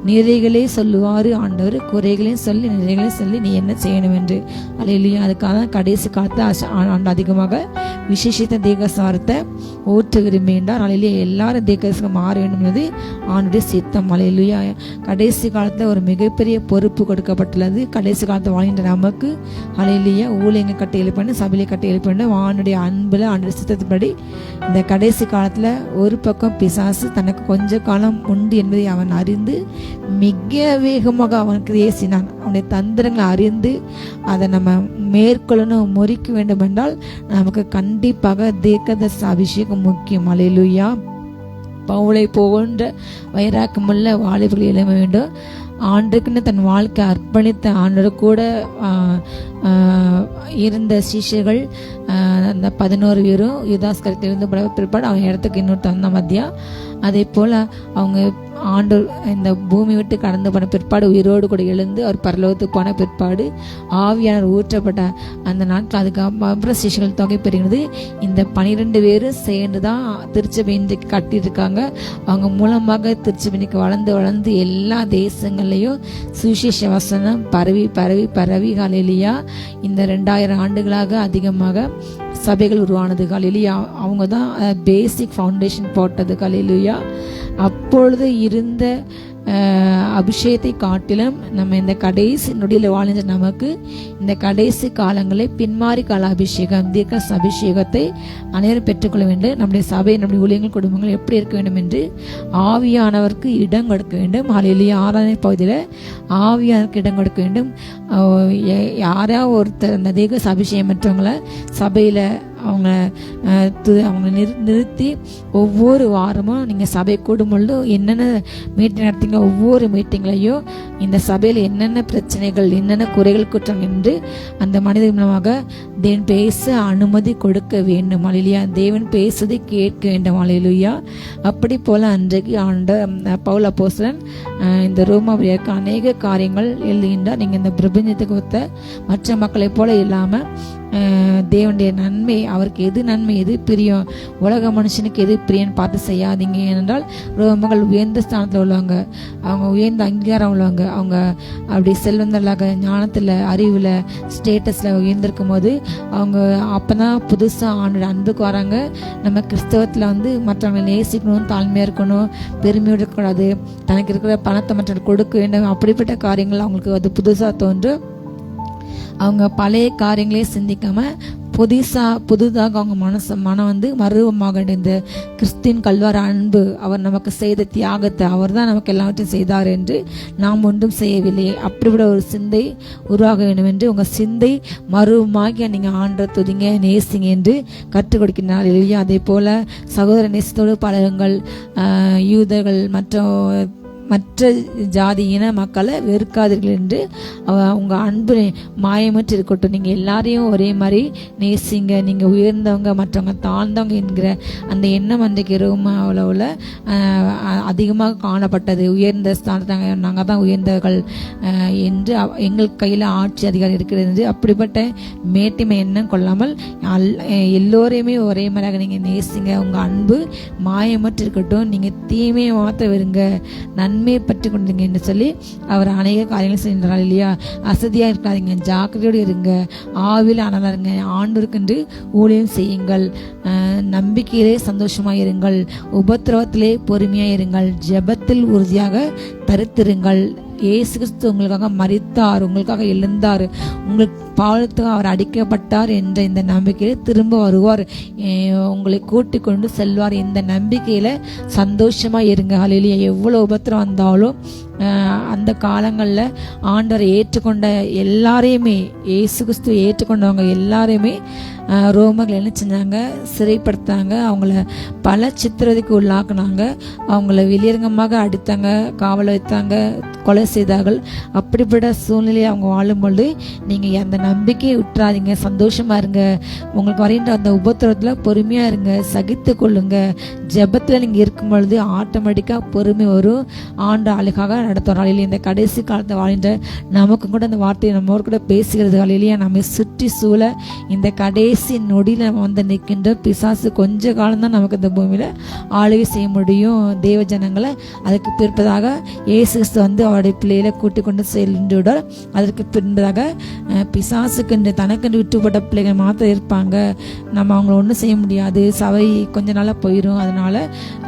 நிறைகளே சொல்லுவார் ஆண்டவர், குறைகளையும் சொல்லி நிறைகளையும் சொல்லி நீ என்ன செய்யணும் என்று. அல்லேலூயா. அதுக்காக கடைசி காலத்தில் அதிகமாக விசேஷித்த தேகசாரத்தை ஊற்ற விரும்புகின்றார். அல்லேலூயா. எல்லாரும் தேகசாரம் மாற வேண்டும் என்பது ஆண்டுடைய சித்தம். அல்லேலூயா. கடைசி காலத்தில் ஒரு மிகப்பெரிய பொறுப்பு கொடுக்கப்பட்டுள்ளது. கடைசி காலத்தில் வாழ்கின்ற நமக்கு அல்லேலூயா ஊழியங்க கட்டி எழுப்பணும், சபையை கட்டி எழுப்பணும். ஆண்டுடைய அன்பில் ஆண்டுடைய சித்தத்தின்படி இந்த கடைசி காலத்தில் ஒரு பக்கம் பிசாசு தனக்கு கொஞ்ச காலம் உண்டு என்பதை அவன் அறிந்து மிக வேகமாக அவனுக்கு ஏசினான். அவனுடைய தந்திரங்களை அறிந்து அதை நம்ம மேற்கொள்ளணும், முறிக்க வேண்டும் என்றால் நமக்கு கண்டிப்பாக தீர்க்கதரிசி அபிஷேகம் முக்கியம். அல்லேலூயா. பவுலை போன்ற வைராக்கமுள்ள வாலிபர்கள் எழும வேண்டும். ஆண்டுக்குன்னு தன் வாழ்க்கை அர்ப்பணித்த ஆண்டோடு கூட இருந்த சிஷ்யர்கள் அந்த 11 பேரும் யுதாஸ்கரத்தில் இருந்து பிற்பாடு அவங்க இடத்துக்கு இன்னொரு தந்த மத்தியா. அதே போல் அவங்க ஆண்டு இந்த பூமி விட்டு கடந்து போன பிற்பாடு உயிரோடு கூட எழுந்து அவர் பரலோகத்துக்கு போன பிற்பாடு ஆவியானவர் ஊற்றப்பட்ட அந்த நாட்கள். அதுக்கப்புறம் சிஷ்யர்கள் தொகை பெறுகிறது. இந்த 12 பேரும் சேர்ந்து தான் திருச்சபை இன்றைக்கு கட்டியிருக்காங்க. அவங்க மூலமாக திருச்சபை இன்னைக்கு வளர்ந்து எல்லா தேசங்கள்லையும் சுவிசேஷ வசனம் பரவி பரவி பரவி ஹல்லேலூயா இந்த 2000 ஆண்டுகளாக அதிகமாக சபைகள் உருவானது. ஹல்லேலூயா. அவங்க தான் பேசிக் ஃபவுண்டேஷன் போட்டது. ஹல்லேலூயா. அப்பொழுது இருந்த அபிஷேகத்தை காட்டிலும் நம்ம இந்த கடைசி நொடியில் வாழ்ந்த நமக்கு இந்த கடைசி காலங்களை பின்மாறி கால அபிஷேகம், தீர்க்க அபிஷேகத்தை அனைவரும் பெற்றுக்கொள்ள வேண்டும். நம்முடைய சபை, நம்முடைய ஊழியர்கள், குடும்பங்கள் எப்படி இருக்க வேண்டும் என்று ஆவியானவருக்கு இடம் கொடுக்க வேண்டும். ஹல்லேலூயா. ஆராதனை பகுதியில் ஆவியானவருக்கு இடம் கொடுக்க வேண்டும். யாராவது ஒருத்தர் அந்த தீர்க்க அபிஷேகம் பெற்றவங்களை சபையில் அவங்க நிறுத்தி ஒவ்வொரு வாரமும் நீங்கள் சபை கூடும் பொழுது என்னென்ன மீட்டிங் நடத்திங்க, ஒவ்வொரு மீட்டிங்லையும் இந்த சபையில் என்னென்ன பிரச்சனைகள், என்னென்ன குறைகள், குற்றம் என்று அந்த மனிதன் மூலமாக தேவன் பேச அனுமதி கொடுக்க வேண்டும். அல்லேலூயா. தேவன் பேசுவதை கேட்க வேண்டும். அல்லேலூயா. அப்படி போல அன்றைக்கு பவுல் அப்போஸ்தலன் இந்த ரோமாபுரிக்கு அநேக காரியங்கள் எழுதுகின்றார். நீங்கள் இந்த பிரபஞ்சத்துக்கு ஒத்த மற்ற மக்களை போல இல்லாமல் தேவனுடைய நன்மை, அவருக்கு எது நன்மை, எது பிரியம், உலக மனுஷனுக்கு எது பிரியன்னு பார்த்து செய்யாதீங்க. ஏனென்றால் ரோமர்கள் உயர்ந்த ஸ்தானத்தில் உள்ளவங்க, அவங்க உயர்ந்த அங்கீகாரம் உள்ளவங்க, அவங்க அப்படி செல்வந்தர்களாக ஞானத்தில், அறிவில், ஸ்டேட்டஸில் உயர்ந்திருக்கும் போது அவங்க அப்போ தான் புதுசாக ஆண்டோட அன்புக்கு வராங்க. நம்ம கிறிஸ்தவத்தில் மற்றவங்களை நேசிக்கணும், தாழ்மையாக இருக்கணும், பெருமையோடு இருக்கக்கூடாது, தனக்கு இருக்கிற பணத்தை மற்றவர்கள் கொடுக்க வேண்டும். அப்படிப்பட்ட காரியங்கள் அவங்களுக்கு அது புதுசாக தோன்றும். அவங்க பழைய காரியங்களே சிந்திக்காம புதுதாக அவங்க மனம் மறுரூபமாக இந்த கிறிஸ்தின் கல்வார அன்பு, அவர் நமக்கு செய்த தியாகத்தை, அவர் தான் நமக்கு எல்லாவற்றையும் செய்தார் என்று நாம் ஒன்றும் செய்யவில்லை, அப்படிப்பட்ட ஒரு சிந்தை உருவாக வேண்டும் என்று உங்கள் சிந்தை மறுரூபமாகி நீங்கள் ஆண்டவர் துதிங்க, நேசிங்க என்று கற்றுக் கொடுக்கிறார். இல்லையா? அதே போல சகோதர நேசத்தோடு பழகுங்கள். யூதர்கள் மற்ற ஜாதி இன மக்களை வெறுக்காதீர்கள் என்று உங்கள் அன்பு மாயமற்று இருக்கட்டும். நீங்கள் எல்லாரையும் ஒரே மாதிரி நேசிங்க. நீங்கள் உயர்ந்தவங்க மற்றவங்க தாழ்ந்தவங்க என்கிற அந்த எண்ணம் அன்றைக்கு ரோமாவில் அதிகமாக காணப்பட்டது. உயர்ந்த ஸ்தானத்தை நாங்கள் தான் உயர்ந்தவர்கள் என்று எங்கள் கையில் ஆட்சி அதிகாரம் இருக்கிறது என்று அப்படிப்பட்ட மேட்டிமை எண்ணம் கொள்ளாமல் எல்லோரையுமே ஒரே மாதிரியாக நீங்கள் நேசிங்க. உங்கள் அன்பு மாயமற்று இருக்கட்டும். நீங்கள் தீமையை மாற்ற வருங்க, நன்மையை பற்றி கொண்டீங்க என்று சொல்லி அவர் அநேக காரியங்கள் செய்கின்றார். இல்லையா? அசதியாக இருக்காதீங்க, ஜாக்கிரதையோடு இருங்க, ஆவியில் அனலருங்க, ஆண்டவருக்கென்று ஊழியம் செய்யுங்கள், நம்பிக்கையிலே சந்தோஷமாக இருங்கள், உபத்திரவத்திலே பொறுமையாக இருங்கள், ஜெபத்தில் உறுதியாக தரித்திருங்கள். இயேசு கிறிஸ்து உங்களுக்காக மரித்தார், உங்களுக்காக எழுந்தார், உங்களுக்கு பாவத்துக்கு அவர் அடிக்கப்பட்டார் என்ற இந்த நம்பிக்கையில திரும்ப வருவார், உங்களை கூட்டிக் கொண்டு செல்வார். இந்த நம்பிக்கையில சந்தோஷமா இருங்க. ஹல்லேலூயா. எவ்வளவு உபத்திரம் வந்தாலும் அந்த காலங்களில் ஆண்டவரை ஏற்றுக்கொண்ட எல்லாரையுமே, இயேசு கிறிஸ்து ஏற்றுக்கொண்டவங்க எல்லாரையுமே ரோமர்கள் என்ன செஞ்சாங்க? சிறைப்படுத்தாங்க. அவங்கள பல சித்திரவதைக்கு உள்ளாக்குனாங்க. அவங்கள வெளியரங்கமாக அடித்தாங்க, காவல் வைத்தாங்க, கொலை செய்தார்கள். அப்படிப்பட்ட சூழ்நிலையை அவங்க வாழும்பொழுது நீங்கள் அந்த நம்பிக்கையை விட்டுறாதீங்க, சந்தோஷமா இருங்க. உங்களுக்கு வரைகின்ற அந்த உபத்திரத்தில் பொறுமையாக இருங்க, சகித்து கொள்ளுங்க. ஜெபத்தில் நீங்கள் இருக்கும் பொழுது ஆட்டோமேட்டிக்காக பொறுமை வரும். ஆண்டு அழகாக நடத்துவார். ஹல்லேலூயா. இந்த கடைசி காலத்தை வாழ்கின்ற நமக்கும் கூட அந்த வார்த்தையை நம்மோடு கூட பேசுகிறது. ஹல்லேலூயா. நம்மை சுற்றி சூழ இந்த கடைசி நொடியில் நம்ம வந்து நிற்கின்ற பிசாசு கொஞ்ச காலம்தான் நமக்கு இந்த பூமியில் ஆளுகை செய்ய முடியும் தேவ ஜனங்களை. அதுக்கு பிற்பதாக இயேசு கிறிஸ்து வந்து அவருடைய பிள்ளைகளை கூட்டிக் கொண்டு சென்று விட, அதற்கு பின்பதாக பிசாசுக்கு தனக்கென்று விட்டுப்பட்ட பிள்ளைகள் மாத்திரம் இருப்பாங்க. நம்ம அவங்கள ஒன்றும் செய்ய முடியாது, சபை கொஞ்ச நாளாக போயிடும். அதனால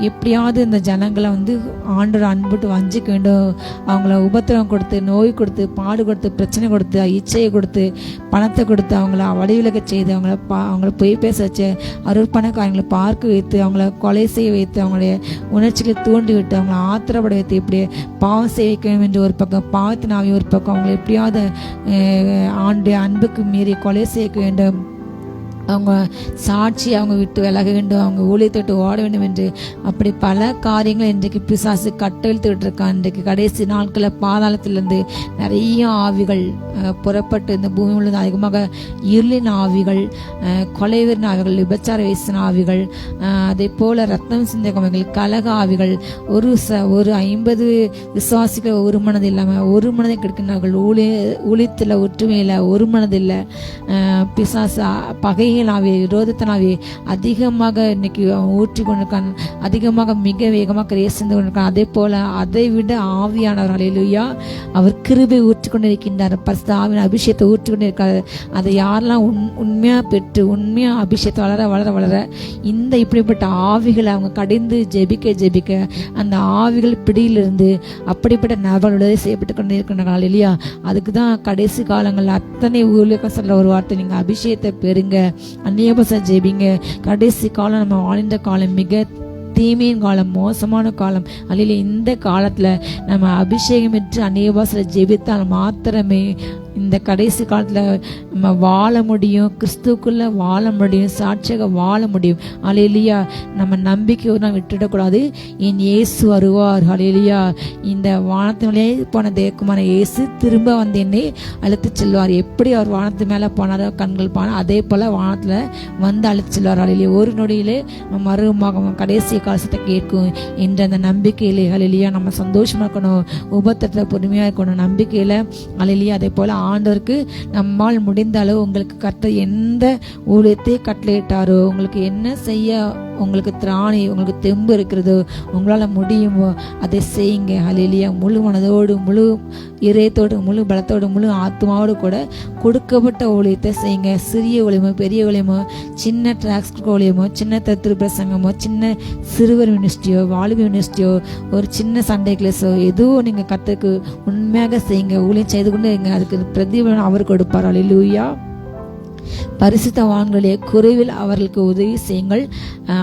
எப்படியாவது இந்த ஜனங்களை வந்து ஆண்டோட அன்புட்டு வஞ்சிக்க வேண்டும். அவங்கள உபத்திரவம் கொடுத்து, நோய் கொடுத்து, பாடு கொடுத்து, பிரச்சனை கொடுத்து, இச்சையை கொடுத்து, பணத்தை கொடுத்து, அவங்கள வழிவிலக செய்து, அவங்கள பொய் பேச வச்சு, அருட்பண காரியங்களை பார்க்க வைத்து, அவங்கள கொலை செய்ய வைத்து, அவங்களுடைய உணர்ச்சிகளை தூண்டி விட்டு, அவங்கள ஆத்திரப்பட வைத்து, இப்படி பாவம் செய்ய வைக்க வேண்டும் என்று ஒரு பக்கம், பாவத்தின் ஆவி ஒரு பக்கம், அவங்களை எப்படியாவது ஆண்டுடைய அன்புக்கு மீறி கொலை செய்ய வேண்டும், அவங்க சாட்சி அவங்க விட்டு விலக வேண்டும், அவங்க ஊழியத்தை விட்டு ஓட வேண்டும் என்று அப்படி பல காரியங்கள் இன்றைக்கு பிசாசு கட்டெழுத்துக்கிட்டு இருக்கான். இன்றைக்கு கடைசி நாட்களில் பாதாளத்திலிருந்து நிறைய ஆவிகள் புறப்பட்டு இந்த பூமி முழுவதும் அதிகமாக இருளின் ஆவிகள், கொலைவரின் ஆவிகள், விபச்சார வயசின் ஆவிகள், அதே போல ரத்தம் சிந்தகமைகள், கலக ஆவிகள், ஒரு 50 விசுவாசிகள் ஒரு மனது இல்லாமல் ஒரு மனதை கிடைக்கின்றார்கள். ஊழியத்தில் ஒற்றுமையில் ஒரு மனதில்லை. பிசாசு பகை ஆவி, விரோதத்தினாவே அதிகமாக இன்னைக்கு ஊற்றி கொண்டிருக்கான். அதிகமாக மிக வேகமாக கிரேசிந்து கொண்டிருக்கான். அதே போல அதை விட ஆவியானவர் ஹல்லேலூயா அவர் கிருபை ஊற்றி கொண்டிருக்கின்றார். பரிசுத்த ஆவியின் அபிஷேகத்தை ஊற்றி கொண்டிருக்காரு. அதை யாரெல்லாம் உண்மையா பெற்று உண்மையா அபிஷேகத்தை வளர வளர வளர இந்த இப்படிப்பட்ட ஆவிகளை அவங்க கடிந்து ஜெபிக்க அந்த ஆவிகள் பிடியிலிருந்து அப்படிப்பட்ட நபர்களுடைய செய்யப்பட்டு கொண்டே இருக்கின்றார்கள். ஹல்லேலூயா. அதுக்கு தான் கடைசி காலங்கள் அத்தனை ஊழியர்கள் சொல்ற ஒரு வார்த்தை, நீங்க அபிஷேகத்தை பெறுங்க, அந்நியபச ஜெபிங்க. கடைசி காலம் நம்ம வாழ்ந்த காலம் மிக தீமையின் காலம், மோசமான காலம். அல்ல இந்த காலத்துல நம்ம அபிஷேகம் பெற்று அந்நியபாசல ஜெபித்தால் மாத்திரமே இந்த கடைசி காலத்துல நம்ம வாழ முடியும், கிறிஸ்துக்குள்ள வாழ முடியும், சாட்சியாக வாழ முடியும். ஹல்லேலூயா. நம்ம நம்பிக்கை ஒரு நாள் விட்டுடக்கூடாது. என் இயேசு வருவார். ஹல்லேலூயா. இந்த வானத்து மேலே போன தேவகுமாரன் இயேசு திரும்ப வந்து என்னை அழைத்து செல்வார். எப்படி அவர் வானத்து மேலே போனாரோ கண்கள் போனார், அதே போல வானத்துல வந்து அழைத்து செல்வார். ஹல்லேலூயா. ஒரு நொடியிலே நம்ம மறுமாக கடைசி காலத்தை கேட்கும் என்ற அந்த நம்பிக்கையிலே ஹல்லேலூயா நம்ம சந்தோஷமா இருக்கணும், உபத்திரத்துல பொறுமையா இருக்கணும் நம்பிக்கையில. ஹல்லேலூயா. அதே போல ஆண்டவருக்கு நம்மால் முடிந்த அளவு உங்களுக்கு கர்த்தர் எந்த ஊழியத்தை கட்டளையிட்டாரோ, உங்களுக்கு என்ன செய்ய உங்களுக்கு திராணி, உங்களுக்கு தெம்பு இருக்கிறதோ, உங்களால் முடியுமோ அதை செய்யுங்க. ஹல்லேலூயா. முழு மனதோடு, முழு இதயத்தோடு, முழு பலத்தோடு, முழு ஆத்மாவோடு கூட கொடுக்கப்பட்ட ஊழியத்தை செய்யுங்க. சிறிய ஊழியமோ பெரிய ஊழியமோ, சின்ன டிராக்ஸ் ஊழியமோ, சின்ன தத்துவ பிரசங்கமோ, சின்ன சிறுவர் மினிஸ்ட்ரியோ, வாலிப மினிஸ்ட்ரியோ, ஒரு சின்ன சண்டே கிளாஸோ, எதுவும் நீங்கள் கர்த்தருக்கு உண்மையாக செய்யுங்க. ஊழியம் செய்து கொண்டு இருங்க. அதுக்கு பிரதிபலன் அவர் கொடுப்பார். ஹல்லேலூயா. பரிசுத்தவான்களுடைய குறைவில் அவர்களுக்கு உதவி செய்யுங்கள்,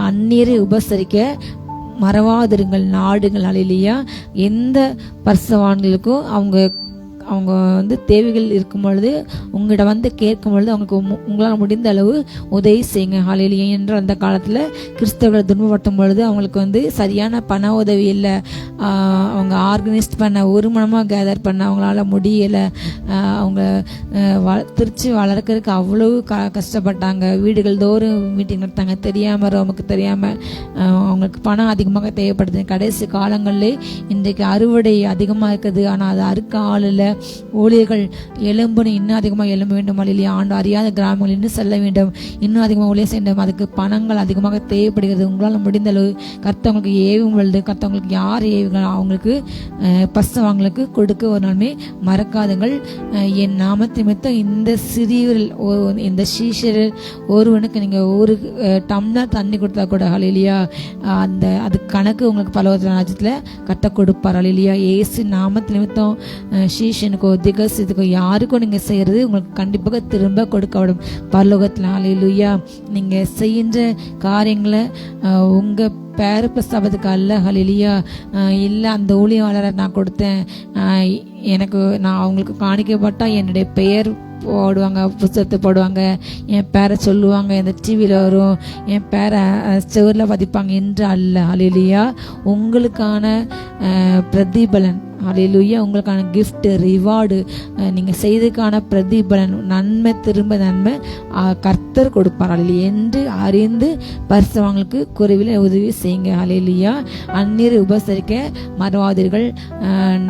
அந்நியரை உபசரிக்க மறவாதிருங்கள், நாடுங்கள். ஹல்லேலூயா. எந்த பரிசுத்தவான்களுக்கும் அவங்க வந்து தேவைகள் இருக்கும் பொழுது உங்கள்கிட்ட வந்து கேட்கும் பொழுது அவங்களுக்கு உங்களால் முடிந்த அளவு உதவி செய்யுங்க. ஹல்லேலூயா. என்று அந்த காலத்தில் கிறிஸ்தவர்களை துன்பப்படுத்தும் பொழுது அவங்களுக்கு வந்து சரியான பண உதவி இல்லை, அவங்க ஆர்கனைஸ்ட் பண்ண ஒரு மனமாக கேதர் பண்ண அவங்களால முடியலை, அவங்க திருச்சி வளர்க்கறதுக்கு அவ்வளவு கஷ்டப்பட்டாங்க. வீடுகள் தோறும் மீட்டிங் நடத்தாங்க, தெரியாமல் நமக்கு தெரியாமல் அவங்களுக்கு பணம் அதிகமாக தேவைப்படுது. கடைசி காலங்களிலே இன்றைக்கு அறுவடை அதிகமாக இருக்குது, ஆனால் அது அறுக்க ஆள் இல்லை. ஊழியர்கள் எழும்பணும், இன்னும் அதிகமாக எழும்ப வேண்டும். இல்லையா? ஆண்டு அறியாத கிராமங்கள் இன்னும் செல்ல வேண்டும், இன்னும் அதிகமாக ஊழியம் செய்ய வேண்டும். அதுக்கு பணங்கள் அதிகமாக தேவைப்படுகிறது. உங்களால் முடிந்த அளவு கர்த்தவங்களுக்கு ஏவும் பொழுது, கர்த்தவங்களுக்கு யார் ஏவுகள் அவங்களுக்கு பசவங்களுக்கு கொடுக்க ஒரு நாளுமே மறக்காதுங்கள். என் நாமத்தை மித்த இந்த சிறியவர்கள், இந்த சீஷரில் ஒருவனுக்கு நீங்கள் ஒரு டம்ளர் தண்ணி கொடுத்தா கூட ஹல்லேலூயா அது கணக்கு உங்களுக்கு பரலோக ராஜ்யத்தில் கர்த்தர் கொடுப்பார். ஹல்லேலூயா. இயேசு நாமத்து நிமித்தம் சீஷனுக்கோ திகசித்துக்கோ யாருக்கோ நீங்கள் செய்கிறது உங்களுக்கு கண்டிப்பாக திரும்ப கொடுக்கப்படும் பரலோகத்தில். ஹல்லேலூயா. நீங்கள் செய்கின்ற காரியங்களை உங்கள் பேர பிரஸ்தாபத்துக்கு அல்ல. ஹல்லேலூயா. இல்லை அந்த ஊழியாளரை நான் கொடுத்தேன், நான் அவங்களுக்கு காணிக்கப்பட்டால் என்னுடைய பெயர் போடுவாங்க, புத்தகத்தை போடுவாங்க, என் பேரை சொல்லுவாங்க, இந்த டிவியில் வரும், என் பேரை செவரில் பதிப்பாங்க என்று அல்ல. ஹல்லேலூயா. உங்களுக்கான பிரதிபலன் ஹல்லேலூயா. உங்களுக்கான gift ரிவார்டு, நீங்கள் செய்ததுக்கான பிரதிபலன், நன்மை திரும்ப நன்மை கர்த்தர் கொடுப்பார். ஹல்லேலூயா. என்று அறிந்து பரிசுத்தவான்களுக்கு குறைவில் உதவி செய்யுங்க. ஹல்லேலூயா. அந்நியரை உபசரிக்க மறவாதீர்கள்.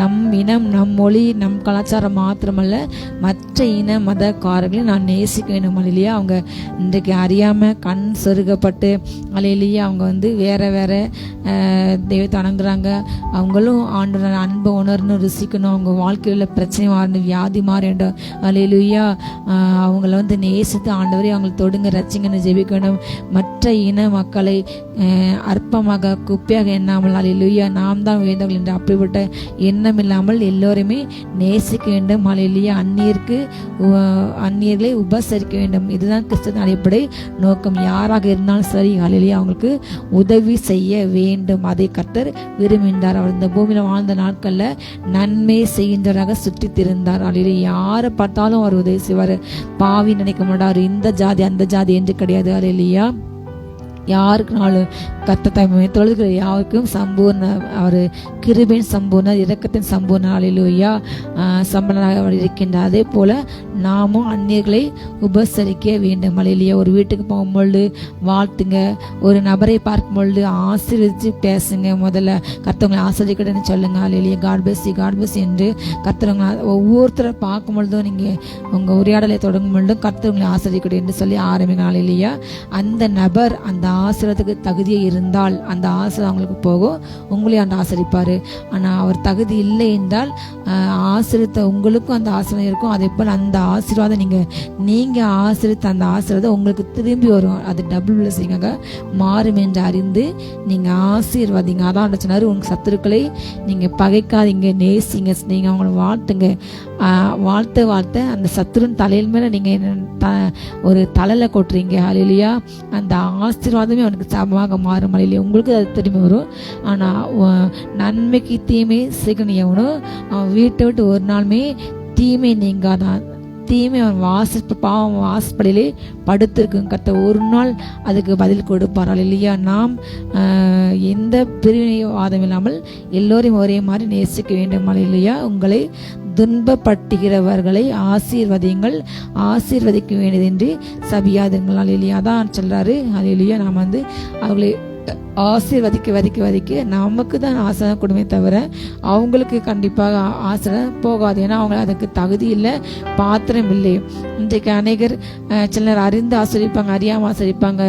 நம் இனம், நம் மொழி, நம் கலாச்சாரம் மாத்திரமல்ல, மற்ற இன மதக்காரர்களை நான் நேசிக்க வேண்டும். ஹல்லேலூயா. அவங்க இன்றைக்கு அறியாமல் கண் சொருகப்பட்டு ஹல்லேலூயா அவங்க வேற வேற தெய்வத்தை வணங்குறாங்க. அவங்களும் ஆண்டவர் அன்பை உணர்ந்து ருசிக்கணும். அவங்க வாழ்க்கையில் பிரச்சனை மாறணும், வியாதி மாறணும். ஹல்லேலூயா. அவங்கள நேசித்து ஆண்டவரே அவங்களை தொடுங்க, ரட்சிங்கன்னு ஜெபிக்கணும். மற்ற இன மக்களை அற்பமாக குப்பையாக எண்ணாமல் ஹல்லேலூயா நாம் தான் வேண்டவர்கள் என்று அப்படிப்பட்ட எண்ணம் இல்லாமல் எல்லோருமே நேசிக்க வேண்டும். ஹல்லேலூயா. அந்நியர்களை உபசரிக்க வேண்டும். இதுதான் கிறிஸ்தவ அடிப்படை நோக்கம். யாராக இருந்தாலும் சரி ஹல்லேலூயா அவங்களுக்கு உதவி செய்ய வேண்டும். அதை கர்த்தர் விரும்பினார். அவர் இந்த பூமியில் வாழ்ந்த நாட்களில் நன்மை செய்கின்றவராக சுற்றி திரிந்தார். ஹல்லேலூயா. யாரை பார்த்தாலும் அவர் உதவி செய்வார். பாவி நினைக்க மாட்டார். இந்த ஜாதி அந்த ஜாதி என்று கிடையாது. ஹல்லேலூயா. யாருக்குனாலும் கர்த்தரை தொழுகிற யாருக்கும் சம்பூர்ண அவர் கிருபையின் சம்பூர்ண இரக்கத்தின் சம்பூர்ண ஹல்லேலூயா சம்பளனாக அவர் இருக்கின்றார். அதே போல நாமும் அந்நியர்களை உபசரிக்க வேண்டும். ஹல்லேலூயா. ஒரு வீட்டுக்கு போகும்பொழுது வாழ்த்துங்க. ஒரு நபரை பார்க்கும் பொழுது ஆசீர்வதித்து பேசுங்க. முதல்ல கர்த்தவங்களை ஆசீர்வதிக்கணும்னு சொல்லுங்க. Hallelujah. God bless you, God bless என்று கர்த்தவங்களை ஒவ்வொருத்தரை பார்க்கும் பொழுதும் நீங்கள் உங்கள் உரையாடலை தொடங்கும் பொழுதும் கர்த்தவங்களை ஆசீர்வதிக்கணும் என்று சொல்லி ஆரம்பிங்க. ஹல்லேலூயா. அந்த நபர் அந்த ஆசீர்வாதத்துக்கு தகுதியே இருந்தால் அந்த ஆசீர்வாதம் அவங்களுக்கு போகும், உங்களையும் அந்த ஆசீர்வதிப்பார். ஆனால் அவர் தகுதி இல்லை என்றால் ஆசீர்வாதத்தை உங்களுக்கும் அந்த ஆசீர்வாதம் இருக்கும். அதே போல் அந்த ஆசீர்வாதம் நீங்கள் ஆசீர்வதித்த அந்த ஆசீர்வாதம் உங்களுக்கு திரும்பி வரும். அது டபுள் பிளஸிங்காக மாறும் என்று அறிந்து நீங்கள் ஆசீர்வாதிங்க. அதான் சொன்னார், உங்கள் சத்துருக்களை நீங்கள் பகைக்காதீங்க, நேசிங்க, நீங்கள் அவங்கள வாழ்த்துங்க. வாழ்த்த அந்த சத்துருன் தலையில் மேலே நீங்கள் ஒரு தலையில் கொட்டுறீங்க. ஹல்லேலூயா. அந்த ஆசீர்வாதமே அவனுக்கு சாபமாக மாறும். ஹல்லேலூயா. உங்களுக்கு அது திரும்பி வரும். ஆனால் நன்மைக்கு தீமை செய்யணும். எவனும் அவன் வீட்டை விட்டு ஒரு நாளுமே தீமை நீங்காதான். தீமை அவன் பாவம் வாசப்படியிலே படுத்திருக்கும். கர்த்தர் ஒரு நாள் அதுக்கு பதில் கொடுப்பார். ஹல்லேலூயா. நாம் எந்த பிரிவினைவாதம் இல்லாமல் எல்லோரையும் ஒரே மாதிரி நேசிக்க வேண்டும். ஹல்லேலூயா. உங்களை துன்பப்படுத்துகிறவர்களை ஆசீர்வதிங்கள், ஆசீர்வதிக்க வேண்டியது என்று சபியாதுங்கள். ஹல்லேலூயா. அதான் சொல்றாரு. ஹல்லேலூயா. நாம் அவர்களை ஆசீர்வதிக்க நமக்கு தான் ஆசீர்வாதம் கொடுமே தவிர அவங்களுக்கு கண்டிப்பாக ஆசீர்வாதம் போகாது. ஏன்னா அவங்க அதுக்கு தகுதி இல்லை, பாத்திரம் இல்லை. இன்றைக்கு அநேகர் சிலர் அறிந்து ஆசிரிப்பாங்க, அறியாமல் ஆசிரிப்பாங்க.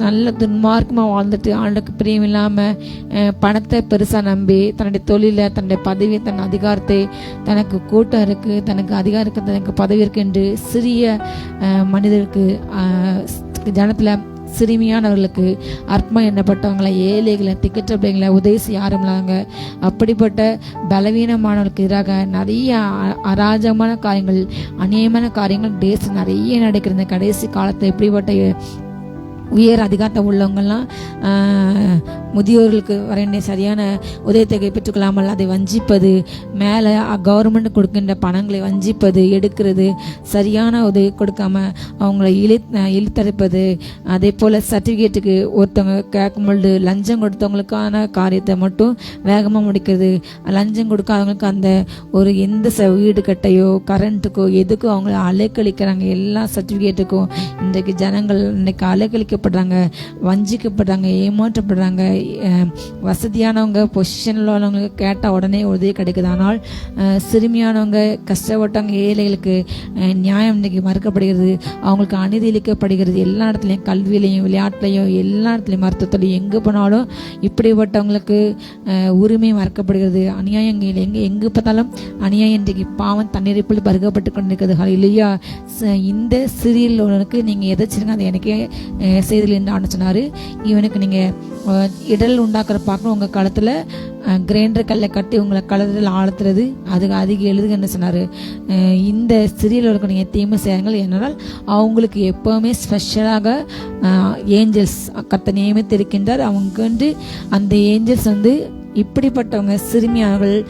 நல்ல துன்மார்க்கமாக வாழ்ந்துட்டு ஆண்டுக்கு பிரியம் இல்லாமல் பணத்தை பெருசாக நம்பி தன்னுடைய தொழிலை, தன்னுடைய பதவியை, தன் அதிகாரத்தை, தனக்கு கூட்டம் இருக்குது, தனக்கு அதிகாரம் இருக்குது, தனக்கு பதவி இருக்குது என்று சிறிய மனிதருக்கு ஜனத்தில் சிறுமியானவர்களுக்கு அற்பமாக எண்ணப்பட்டவங்களை, ஏழைகளை, திக்கற்ற பிள்ளைங்களை உதவி செய்ய ஆரம்பிச்சாங்க. அப்படிப்பட்ட பலவீனமானவர்களுக்கு எதிராக நிறைய அராஜகமான காரியங்கள், அநியாயமான காரியங்கள் தேசம் நிறைய நடக்கிறது. கடைசி காலத்தில் எப்படிப்பட்ட உயர் அதிகாரத்தை உள்ளவங்கள்லாம் முதியோர்களுக்கு வர வேண்டிய சரியான உதவித்தொகை பெற்றுக்கொள்ளாமல் அதை வஞ்சிப்பது, மேலே கவர்மெண்ட் கொடுக்கின்ற பணங்களை வஞ்சிப்பது, எடுக்கிறது, சரியான உதவி கொடுக்காம அவங்கள இழுத்தரைப்பது. அதே போல் சர்டிஃபிகேட்டுக்கு ஒருத்தவங்க கேட்கும் பொழுது லஞ்சம் கொடுத்தவங்களுக்கான காரியத்தை மட்டும் வேகமாக முடிக்கிறது. லஞ்சம் கொடுக்காதவங்களுக்கு அந்த ஒரு எந்த வீடு கட்டையோ கரண்ட்டுக்கோ எதுக்கோ அவங்கள அலைக்கழிக்கிறாங்க. எல்லா சர்டிஃபிகேட்டுக்கும் இன்றைக்கு ஜனங்கள் இன்றைக்கு அலைக்கழிக்கப்படுறாங்க, வஞ்சிக்கப்படுறாங்க, ஏமாற்றப்படுறாங்க. வசதியானவங்க, பொசிஷனில் உள்ளவங்களுக்கு கேட்டால் உடனே உதவி கிடைக்குது. ஆனால் சிறுமியானவங்க, கஷ்டப்பட்டவங்க, ஏழைகளுக்கு நியாயம் இன்றைக்கி மறுக்கப்படுகிறது, அவங்களுக்கு அநீதி இழைக்கப்படுகிறது. எல்லா இடத்துலையும், கல்வியிலையும், விளையாட்டுலையும், எல்லா இடத்துலையும், மருத்துவத்திலையும், எங்கே போனாலும் இப்படிப்பட்டவங்களுக்கு உரிமை மறுக்கப்படுகிறது. அநியாயங்கள் எங்கே பார்த்தாலும் அநியாயம். இன்றைக்கு பாவம் தண்ணீரிப்பில் பருகப்பட்டு கொண்டிருக்கிறது. ஹல்லேலூயா. இந்த சிறியில் உள்ளவனுக்கு நீங்கள் எதாச்சுங்க அதை எனக்கே செய்தியில் என்று சொன்னார். இவனுக்கு நீங்கள் இடல் உண்டாக்குற பார்க்கணும். உங்கள் களத்தில் கிரைண்டர் கல்லை கட்டி உங்களை களத்தில் ஆழ்த்துறது, அதுக்கு அதிக எழுதுங்கன்னு சொன்னார். இந்த சிறியர்களுக்கு நீங்கள் தீமை செய்யுங்கள். ஏனால் அவங்களுக்கு எப்போவுமே ஸ்பெஷலாக ஏஞ்சல்ஸ் கர்த்தர் நியமித்திருக்கின்றார். அவங்க அந்த ஏஞ்சல்ஸ் இப்படிப்பட்டவங்க, சிறுமியானவர்கள்,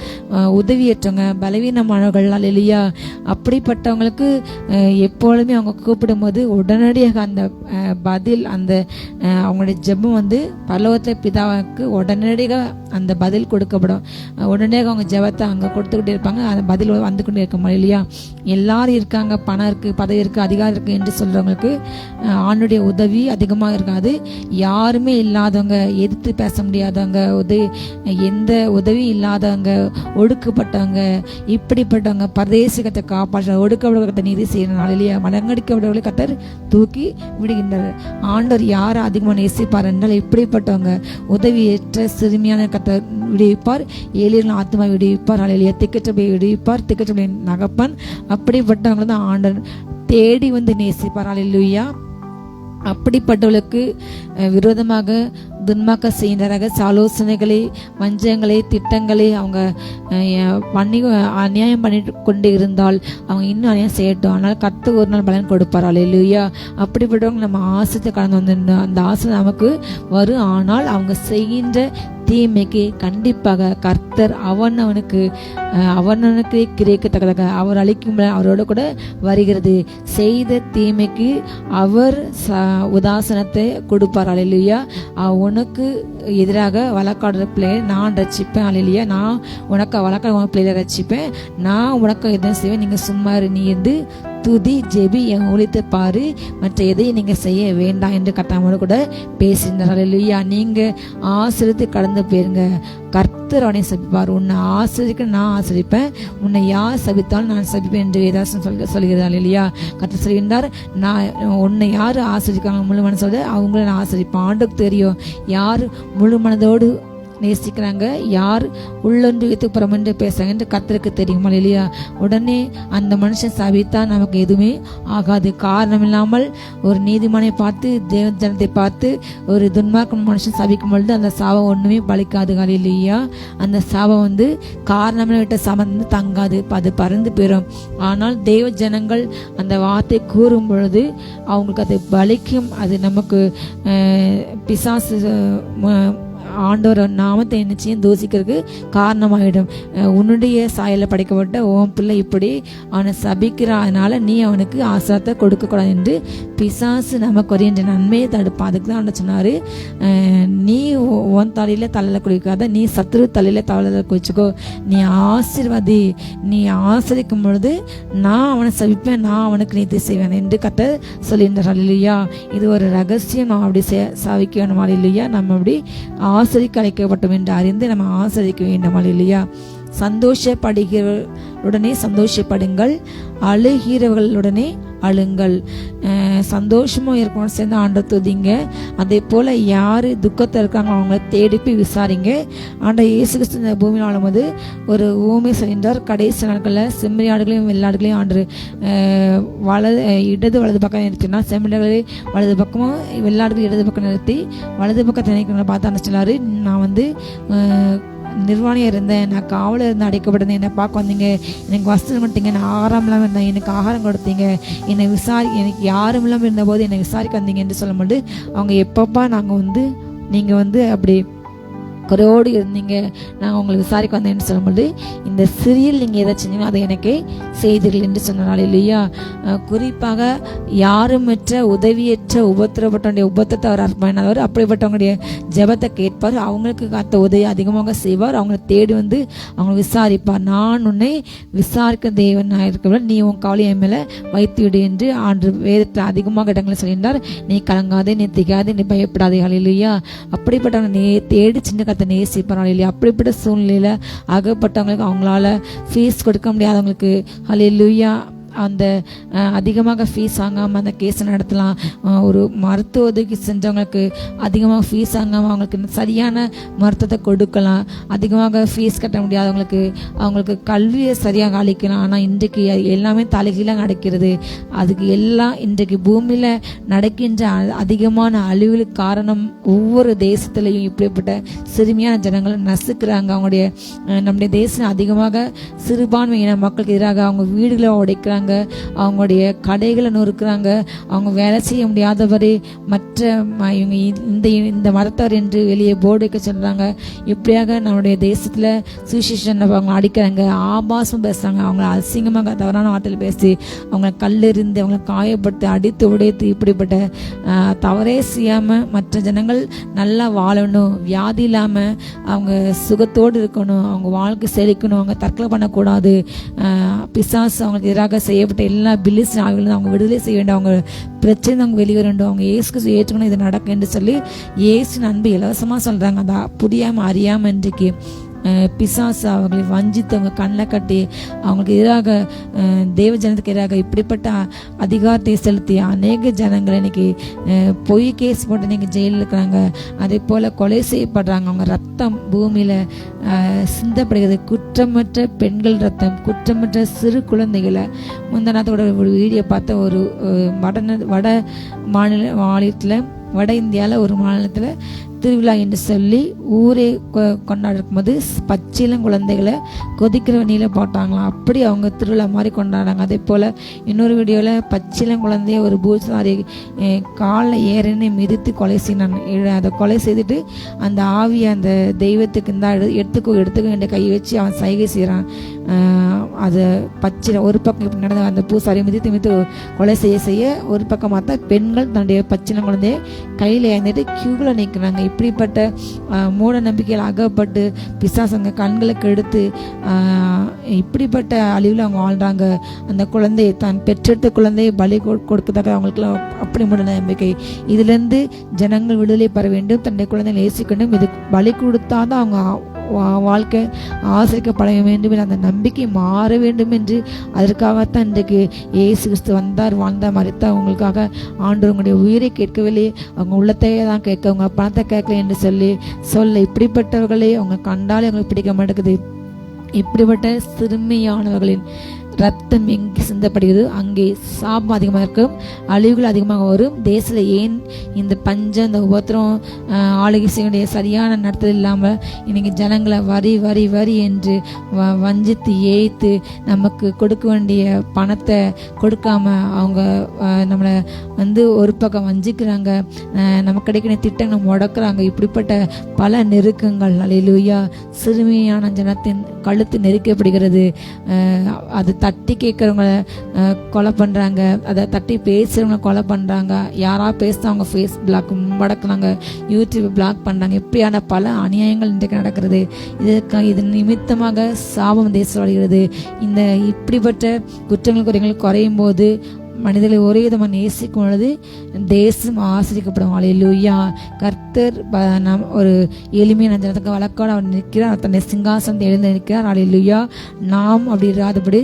உதவியற்றவங்க, பலவீனமானவர்கள், ஹல்லேலூயா, அப்படிப்பட்டவங்களுக்கு எப்பொழுதுமே அவங்க கூப்பிடும்போது உடனடியாக அந்த பதில், அந்த அவங்களுடைய ஜெபம் பரலோகத்தில் பிதாவுக்கு உடனடியாக அந்த பதில் கொடுக்கப்படும். உடனே அவங்க ஜெபத்தை அங்கே கொடுத்துக்கிட்டே இருப்பாங்க, அந்த பதில் வந்து கொண்டே இருக்க முடியும் இல்லையா? எல்லாரும் இருக்காங்க, பணம் இருக்குது, பதவி இருக்குது, அதிகாரம் இருக்குது என்று சொல்கிறவங்களுக்கு ஆண்டுடைய உதவி அதிகமாக இருக்காது. யாருமே இல்லாதவங்க, எதிர்த்து பேச முடியாதவங்க, எந்த உதவி இல்லாதவங்க, ஒடுக்கப்பட்டவங்க, இப்படிப்பட்டவங்க பரதேசிகத்தை காப்பாற்ற, ஒடுக்கப்பட்ட நீதி செய்யறதுனால இல்லையா? மலங்கடிக்கப்பட்டவர்களை கர்த்தர் தூக்கி விடுகின்றார். ஆண்டவர் யாரை அதிகமாக நேசிப்பார் என்றால் இப்படிப்பட்டவங்க, உதவியற்ற சிறுமியான கர்த்தர் விடுவிப்பார், ஏழைகளின் ஆத்மா விடுவிப்பார், அலையிலேயே திக்கற்றபை விடுவிப்பார், திக்கற்றபை நகப்பன். அப்படிப்பட்டவங்க தான் ஆண்டவர் தேடி வந்து நேசிப்பார். அல்லேலூயா. அப்படிப்பட்டவர்களுக்கு விரோதமாக துன்மாக்க செய்கின்ற ஆலோசனைகளை, வஞ்சங்களை, திட்டங்களை அவங்க பண்ணி அநியாயம் பண்ணிட்டு கொண்டு இருந்தால் அவங்க இன்னும் அநியாயம் செய்யட்டும், ஆனால் கர்த்தர் ஒரு நாள் பலன் கொடுப்பார். அல்லேலூயா. அப்படிப்பட்டவங்க நம்ம ஆசைத்தை கடந்து வந்து அந்த ஆசை நமக்கு வரும். ஆனால் அவங்க செய்கின்ற தீமைக்கு கண்டிப்பாக கர்த்தர் அவனவனுக்கு கிடைக்கத்தக்கதாக அவர் அளிக்கும் அவரோட கூட வருகிறது. செய்த தீமைக்கு அவர் உதாசனத்தை கொடுப்பார். அல்லேலூயா. உனக்கு எதிராக வழக்காடுற பிள்ளையை நான் ரட்சிப்பேன். அல்லேலூயா. நான் உனக்கு வழக்காடுற பிள்ளைகளை ரட்சிப்பேன், நான் உனக்கு எதுவும் செய்வேன், நீங்கள் சும்மா நீ இருந்து துதி ஜெபி என் ஊழியத்தை பாரு, மற்ற எதையும் நீங்க செய்ய வேண்டாம் என்று கர்த்தரோடு கூட பேசினார். அல்லேலூயா. நீங்க ஆசீர்வதித்து கடந்து போயிருங்க, கர்த்தர் அவனை சபிப்பார். உன்னை ஆசிரிக்க நான் ஆசிரிப்பேன், உன்னை யார் சபித்தாலும் நான் சபிப்பேன் என்று வேதாசம் சொல்கிறது. அல்லேலூயா. கர்த்தர் சொல்கின்றார், நான் உன்னை யார் ஆசிரிக்காங்க முழு மனசோடு அவங்கள நான் ஆசிரிப்பேன். ஆண்டுக்கு தெரியும் யார் முழு மனதோடு நேசிக்கிறாங்க, யார் உள்ளொன்று வைத்துப்புறம் என்று பேசுறாங்க என்று கர்த்தருக்கு தெரியுமா? இல்லையா? உடனே அந்த மனுஷன் சபித்தா நமக்கு எதுவுமே ஆகாது. காரணம் இல்லாமல் ஒரு நீதிமானை பார்த்து, தேவ ஜனத்தை பார்த்து ஒரு துன்மார்க்க மனுஷன் சபிக்கும் பொழுது அந்த சாபம் ஒண்ணுமே பலிக்காது. இல்லையா? அந்த சாபம் காரணம் விட்ட சமந்து தங்காது, அது பறந்து பெறும். ஆனால் தேவ ஜனங்கள் அந்த வார்த்தை கூறும் பொழுது அவங்களுக்கு அது பலிக்கும். அது நமக்கு பிசாசு ஆண்டவர் நாமத்தை நிச்சயம் தூசிக்கிறதுக்கு காரணமாயிடும். உன்னுடைய சாயல படைக்கப்பட்ட ஓம் பிள்ளை இப்படி அவனை சபிக்கிறாதனால நீ அவனுக்கு ஆசாரத்தை கொடுக்க கூடாது என்று பிசாசு நமக்கு வருகின்ற நன்மையை தடுப்பான். அதுக்கு தான் சொன்னாரு, நீ உன் தலையில தலையில குடிக்காத, நீ சத்துரு தலையில தலையில குடிச்சுக்கோ, நீ ஆசீர்வாதி, நீ ஆசிரிக்கும் பொழுது நான் அவனை சபிப்பேன், நான் அவனுக்கு நீதி செய்வேன் என்று கர்த்தர் சொல்லியிருந்தார். அல்லேலூயா. இது ஒரு ரகசியம். நம்ம அப்படி சாவிக்க வேணும். அல்லேலூயா. நம்ம அப்படி ஆசரிக்க அழைக்கப்பட்டோம் என்று அறிந்து நம்ம ஆசரிக்க வேண்டும். அல்லேலூயா. சந்தோஷப்படுகிறவர்களுடனே சந்தோஷப்படுங்கள், அழுகிறவர்களுடனே அழுங்கள். சந்தோஷமும் இருக்கணும் சேர்ந்து ஆண்டை துதிங்க. அதே போல யாரு துக்கத்தில் இருக்காங்க அவங்கள தேடி போய் விசாரிங்க. ஆண்டை இயேசு கிறிஸ்து இந்த பூமியில் ஆளும்போது ஒரு ஊமை சொல்கின்றார், கடைசி நாட்களில் செம்மறியாடுகளையும் வெள்ளாடுகளையும் ஆண்டு இடது வலது பக்கம் நிறுத்தினா, செம்மறியாடுகளை வலது பக்கமும் வெள்ளாடுகள் இடது பக்கம் நிறுத்தி வலது பக்கத்தை நினைக்கிறவங்களை பார்த்து அனுப்பிச்சினாரு, நான் நிர்வாணியாக இருந்தேன், நான் காவலில் இருந்து அடைக்கப்பட்டிருந்தேன், என்னை பார்க்க வந்தீங்க, எனக்கு வஸ்திரம் கொடுத்தீங்க, நான் ஆகாரம் இல்லாமல் இருந்தேன், எனக்கு ஆகாரம் கொடுத்தீங்க, என்னை எனக்கு யாரும் இல்லாமல் இருந்தபோது என்னை விசாரிக்க வந்தீங்க என்று சொல்லும்போது அவங்க எப்பப்பா நாங்கள் நீங்கள் அப்படி குறையோடு இருந்தீங்க, நாங்கள் உங்களை விசாரிக்க வந்தேன்னு சொல்லும்போது இந்த சிறியில் நீங்கள் எதை செஞ்சீங்களோ அதை எனக்கே செய்தீர்கள் என்று சொன்னாலே. இல்லையா? குறிப்பாக யாருமற்ற உதவியற்ற உபத்திரப்பட்டவனுடைய உபத்திரத்தை அவர் அர்ப்பணினார். அப்படிப்பட்டவங்களுடைய ஜெபத்தை கேட்பார், அவங்களுக்கு காத்த உதவி அதிகமாக செய்வார், அவங்களை தேடி அவங்களை விசாரிப்பார். நான் உன்னை விசாரிக்க தேவனாக இருக்கிற நீ உன் கவலை என் மேலே வைத்து விடு என்று ஆண்டு வேதத்தில் அதிகமாக இடங்களை சொல்கின்றார். நீ கலங்காதே, நீ திகாதே, நீ பயப்படாதே. இல்லையா? அப்படிப்பட்டவங்க நீ தேடி சின்ன கத்தை நேசிப்பார்கள். இல்லையா? அப்படிப்பட்ட சூழ்நிலையில அகப்பட்டவங்களுக்கு அவங்களால ஃபீஸ் கொடுக்க முடியாதவங்களுக்கு அல்லேலூயா அந்த அதிகமாக ஃபீஸ் வாங்காமல் அந்த கேஸை நடத்தலாம். ஒரு மருத்துவ உதவிக்கு சென்றவங்களுக்கு அதிகமாக ஃபீஸ் வாங்காமல் அவங்களுக்கு சரியான மருத்துவத்தை கொடுக்கலாம். அதிகமாக ஃபீஸ் கட்ட முடியாதவங்களுக்கு அவங்களுக்கு கல்வியை சரியாக அளிக்கலாம். ஆனால் இன்றைக்கு எல்லாமே தலைகீழாக நடக்கிறது. அதுக்கு எல்லாம் இன்றைக்கு பூமியில் நடக்கின்ற அதிகமான அழிவுக்கு காரணம் ஒவ்வொரு தேசத்துலையும் இப்படிப்பட்ட சிறுமியான ஜனங்களை நசுக்கிறாங்க. அவங்களுடைய நம்முடைய தேசம் அதிகமாக சிறுபான்மையின மக்களுக்கு எதிராக அவங்க வீடுகளை உடைக்கிறாங்க, நொறுக்குறாங்க, அவங்களுடைய கடைகளை நொறுக்குறாங்க, அவங்க வேலை செய்ய முடியாதவரை மற்ற இவங்க இந்த மதத்தவர் என்று வெளியே போர்டு வைக்க சொல்கிறாங்க. இப்படியாக நம்முடைய தேசத்தில் சுவிசேஷன் அவங்க அடிக்கிறாங்க, ஆபாசம் பேசுகிறாங்க, அவங்கள அசிங்கமாக தவறான வார்த்தையில் பேசி அவங்கள கல்லெறிந்து அவங்கள காயப்படுத்தி அடித்து உடைத்து இப்படிப்பட்ட தவறே செய்யாமல் மற்ற ஜனங்கள் நல்லா வாழணும், வியாதி இல்லாமல் அவங்க சுகத்தோடு இருக்கணும், அவங்க வாழ்க்கை செழிக்கணும், அவங்க தற்கொலை பண்ணக்கூடாது, பிசாசு அவங்களுக்கு எதிராக செய்யப்பட்ட எல்லா பில்லிஸ் ஆகிலும் அவங்க விடுதலை செய்ய வேண்டும், அவங்க பிரச்சனை அவங்க வெளியே வேண்டும், அவங்க இயேசுக்கு ஏற்றுக்கணும், இது நடக்கும் என்று சொல்லி இயேசு அன்பு இலவசமாக சொல்கிறாங்க. அதை புரியாமல் அறியாமல் இன்றைக்கு பிசாசு அவர்களை வஞ்சித்து அவங்க கண்ணை கட்டி அவங்களுக்கு எதிராக தேவ ஜனத்துக்கு எதிராக இப்படிப்பட்ட அதிகாரத்தை செலுத்தி அநேக ஜனங்கள் இன்னைக்கு பொய் கேஸ் போட்டு இன்னைக்கு ஜெயிலில் இருக்கிறாங்க. அதே போல் கொலை செய்யப்படுறாங்க, அவங்க ரத்தம் பூமியில் சிந்தப்படுகிறது, குற்றமற்ற பெண்கள் ரத்தம், குற்றமற்ற சிறு குழந்தைகளை. முந்தநாத்தோட ஒரு வீடியோ பார்த்த ஒரு வட மாநிலத்தில் வட இந்தியாவில் ஒரு மாநிலத்தில் திருவிழா என்று சொல்லி ஊரே கொண்டாடும் போது பச்சிலம் குழந்தைகளை கொதிக்கிற வண்டியில் போட்டாங்களாம். அப்படி அவங்க திருவிழா மாதிரி கொண்டாடுறாங்க. அதே போல் இன்னொரு வீடியோவில் பச்சிலம் குழந்தைய ஒரு பூசாரி காலில் ஏறன்னு மிதித்து கொலை செய்யணும். அதை கொலை செய்துட்டு அந்த ஆவியை அந்த தெய்வத்துக்கு இந்த எடுத்துக்க என்ற கையை வச்சு அவன் சைகை செய்கிறான். அது பச்சிலம் ஒரு பக்கம் இப்படி நடந்த அந்த பூசாரி மிதித்து கொலை செய்ய ஒரு பக்கம் பார்த்தா பெண்கள் தன்னுடைய பச்சிலம் குழந்தைய கையில் ஏந்திட்டு கியூவில் நிற்கிறாங்க. இப்படிப்பட்ட மூட நம்பிக்கையில் அகப்பட்டு பிசாசங்க கண்களுக்கு எடுத்து இப்படிப்பட்ட அழிவில் அவங்க வாழ்றாங்க. அந்த குழந்தையை தான் பெற்றெடுத்த குழந்தையை பலி கொடுக்கதாக அவங்களுக்குலாம் அப்படி மூட நம்பிக்கை. இதிலிருந்து ஜனங்கள் விடுதலை பெற வேண்டும், தன்னுடைய குழந்தைகளை நேசிக்க வேண்டும். இது பலி கொடுத்தாதான் அவங்க வாழ்க்கை ஆசிரிக்கப்பட வேண்டும் என்ற அந்த நம்பிக்கை மாற வேண்டும் என்று அதற்காகத்தான் இன்றைக்கு இயேசு கிறிஸ்து வந்தார், வாழ்ந்தார், மரித்தார். அவங்களுக்காக ஆண்டவர் உங்களுடைய உயிரை கேட்கவில்லை, அவங்க உள்ளத்தையே தான் கேட்க, அவங்க பணத்தை கேட்கல என்று சொல்ல இப்படிப்பட்டவர்களே அவங்க கண்டாலே அவங்களுக்கு பிடிக்க மாட்டேங்குது. இப்படிப்பட்ட சிறுமியானவர்களின் ரத்தம் எங்கே சிந்தப்படுகிறது அங்கே சாபம் அதிகமாக இருக்கும், அழிவுகள் அதிகமாக வரும். தேசத்தில் ஏன் இந்த பஞ்சம் இந்த உபத்திரம் ஆளுகை செய்ய சரியான நடத்தல் இல்லாமல் இன்னைக்கு ஜனங்களை வரி வரி வரி என்று வஞ்சித்து ஏய்த்து நமக்கு கொடுக்க வேண்டிய பணத்தை கொடுக்காம அவங்க நம்மளை ஒரு பக்கம் வஞ்சிக்கிறாங்க, நமக்கு கிடைக்கிற திட்டங்களை முடக்கிறாங்க. இப்படிப்பட்ட பல நெருக்கங்கள் அல்லேலூயா சிறுமியான ஜனத்தின் கழுத்து நெருக்கப்படுகிறது. அது தட்டி கேட்குறவங்கள கொலை பண்ணுறாங்க, அதை தட்டி பேசுகிறவங்கள கொலை பண்ணுறாங்க, யாராவது பேசுகிறவங்க அவங்க ஃபேஸ் பிளாக் முடக்குறாங்க, யூடியூப் பிளாக் பண்ணுறாங்க. இப்படியான பல அநியாயங்கள் இன்றைக்கு நடக்கிறது. இது நிமித்தமாக சாபம் தேசம் வருகிறது. இந்த இப்படிப்பட்ட குற்றங்கள் குறைகள் குறையும் போது மனிதர்களை ஒரே விதமாக நேசிக்கும் பொழுது தேசம் ஆசிரிக்கப்படும். அல்லேலூயா. கர்த்தர் ஒரு எளிமையான ஜனத்துக்கு வழக்கோடு அவர் நிற்கிறார், தன்னுடைய சிங்காசனத்தை எழுந்து நிற்கிறார். அல்லேலூயா. நாம் அப்படி இராதபடி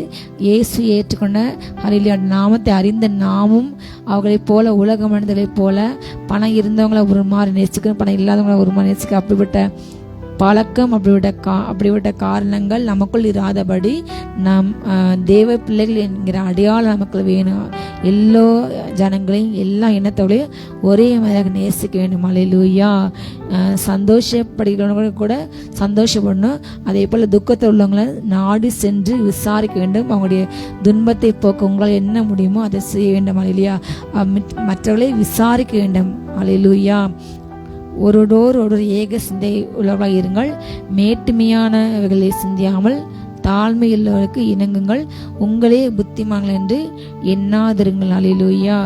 இயேசு ஏற்றுக்கொண்ட அல்லேலூயா நாமத்தை அறிந்த நாமும் அவர்களைப் போல உலக மனிதர்களைப் போல பணம் இருந்தவங்களை ஒரு மாதிரி நேசிக்கணும், பணம் இல்லாதவங்களை ஒரு மாதிரி நேசிக்க அப்படிப்பட்ட பழக்கம் அப்படிப்பட்ட காரணங்கள் நமக்குள் இராதபடி நாம் தேவ பிள்ளைகள் என்கிற அடையாளம் நமக்கு வேணும். எல்லா ஜனங்களையும் எல்லா இனத்தோடையும் ஒரே மாதிரியாக நேசிக்க வேண்டும். அல்லேலூயா. சந்தோஷப்படுகிறவங்க கூட சந்தோஷப்படணும், அதே போல் துக்கத்தில் உள்ளவங்களை நாடி சென்று விசாரிக்க வேண்டும். அவங்களுடைய துன்பத்தை போக்க உங்களால் என்ன முடியுமோ அதை செய்ய வேண்டும். அல்லேலூயா. மற்றவர்களை விசாரிக்க வேண்டும். அல்லேலூயா. ஒருவரோடு ஏக சிந்தை உள்ளவர்களாக இருங்கள், மேட்டுமையானவைகளை சிந்தியாமல் தாழ்மையுள்ளவர்களுக்கு இணங்குங்கள், உங்களே புத்திமான்கள் என்று எண்ணாதிருங்கள். அல்லேலூயா.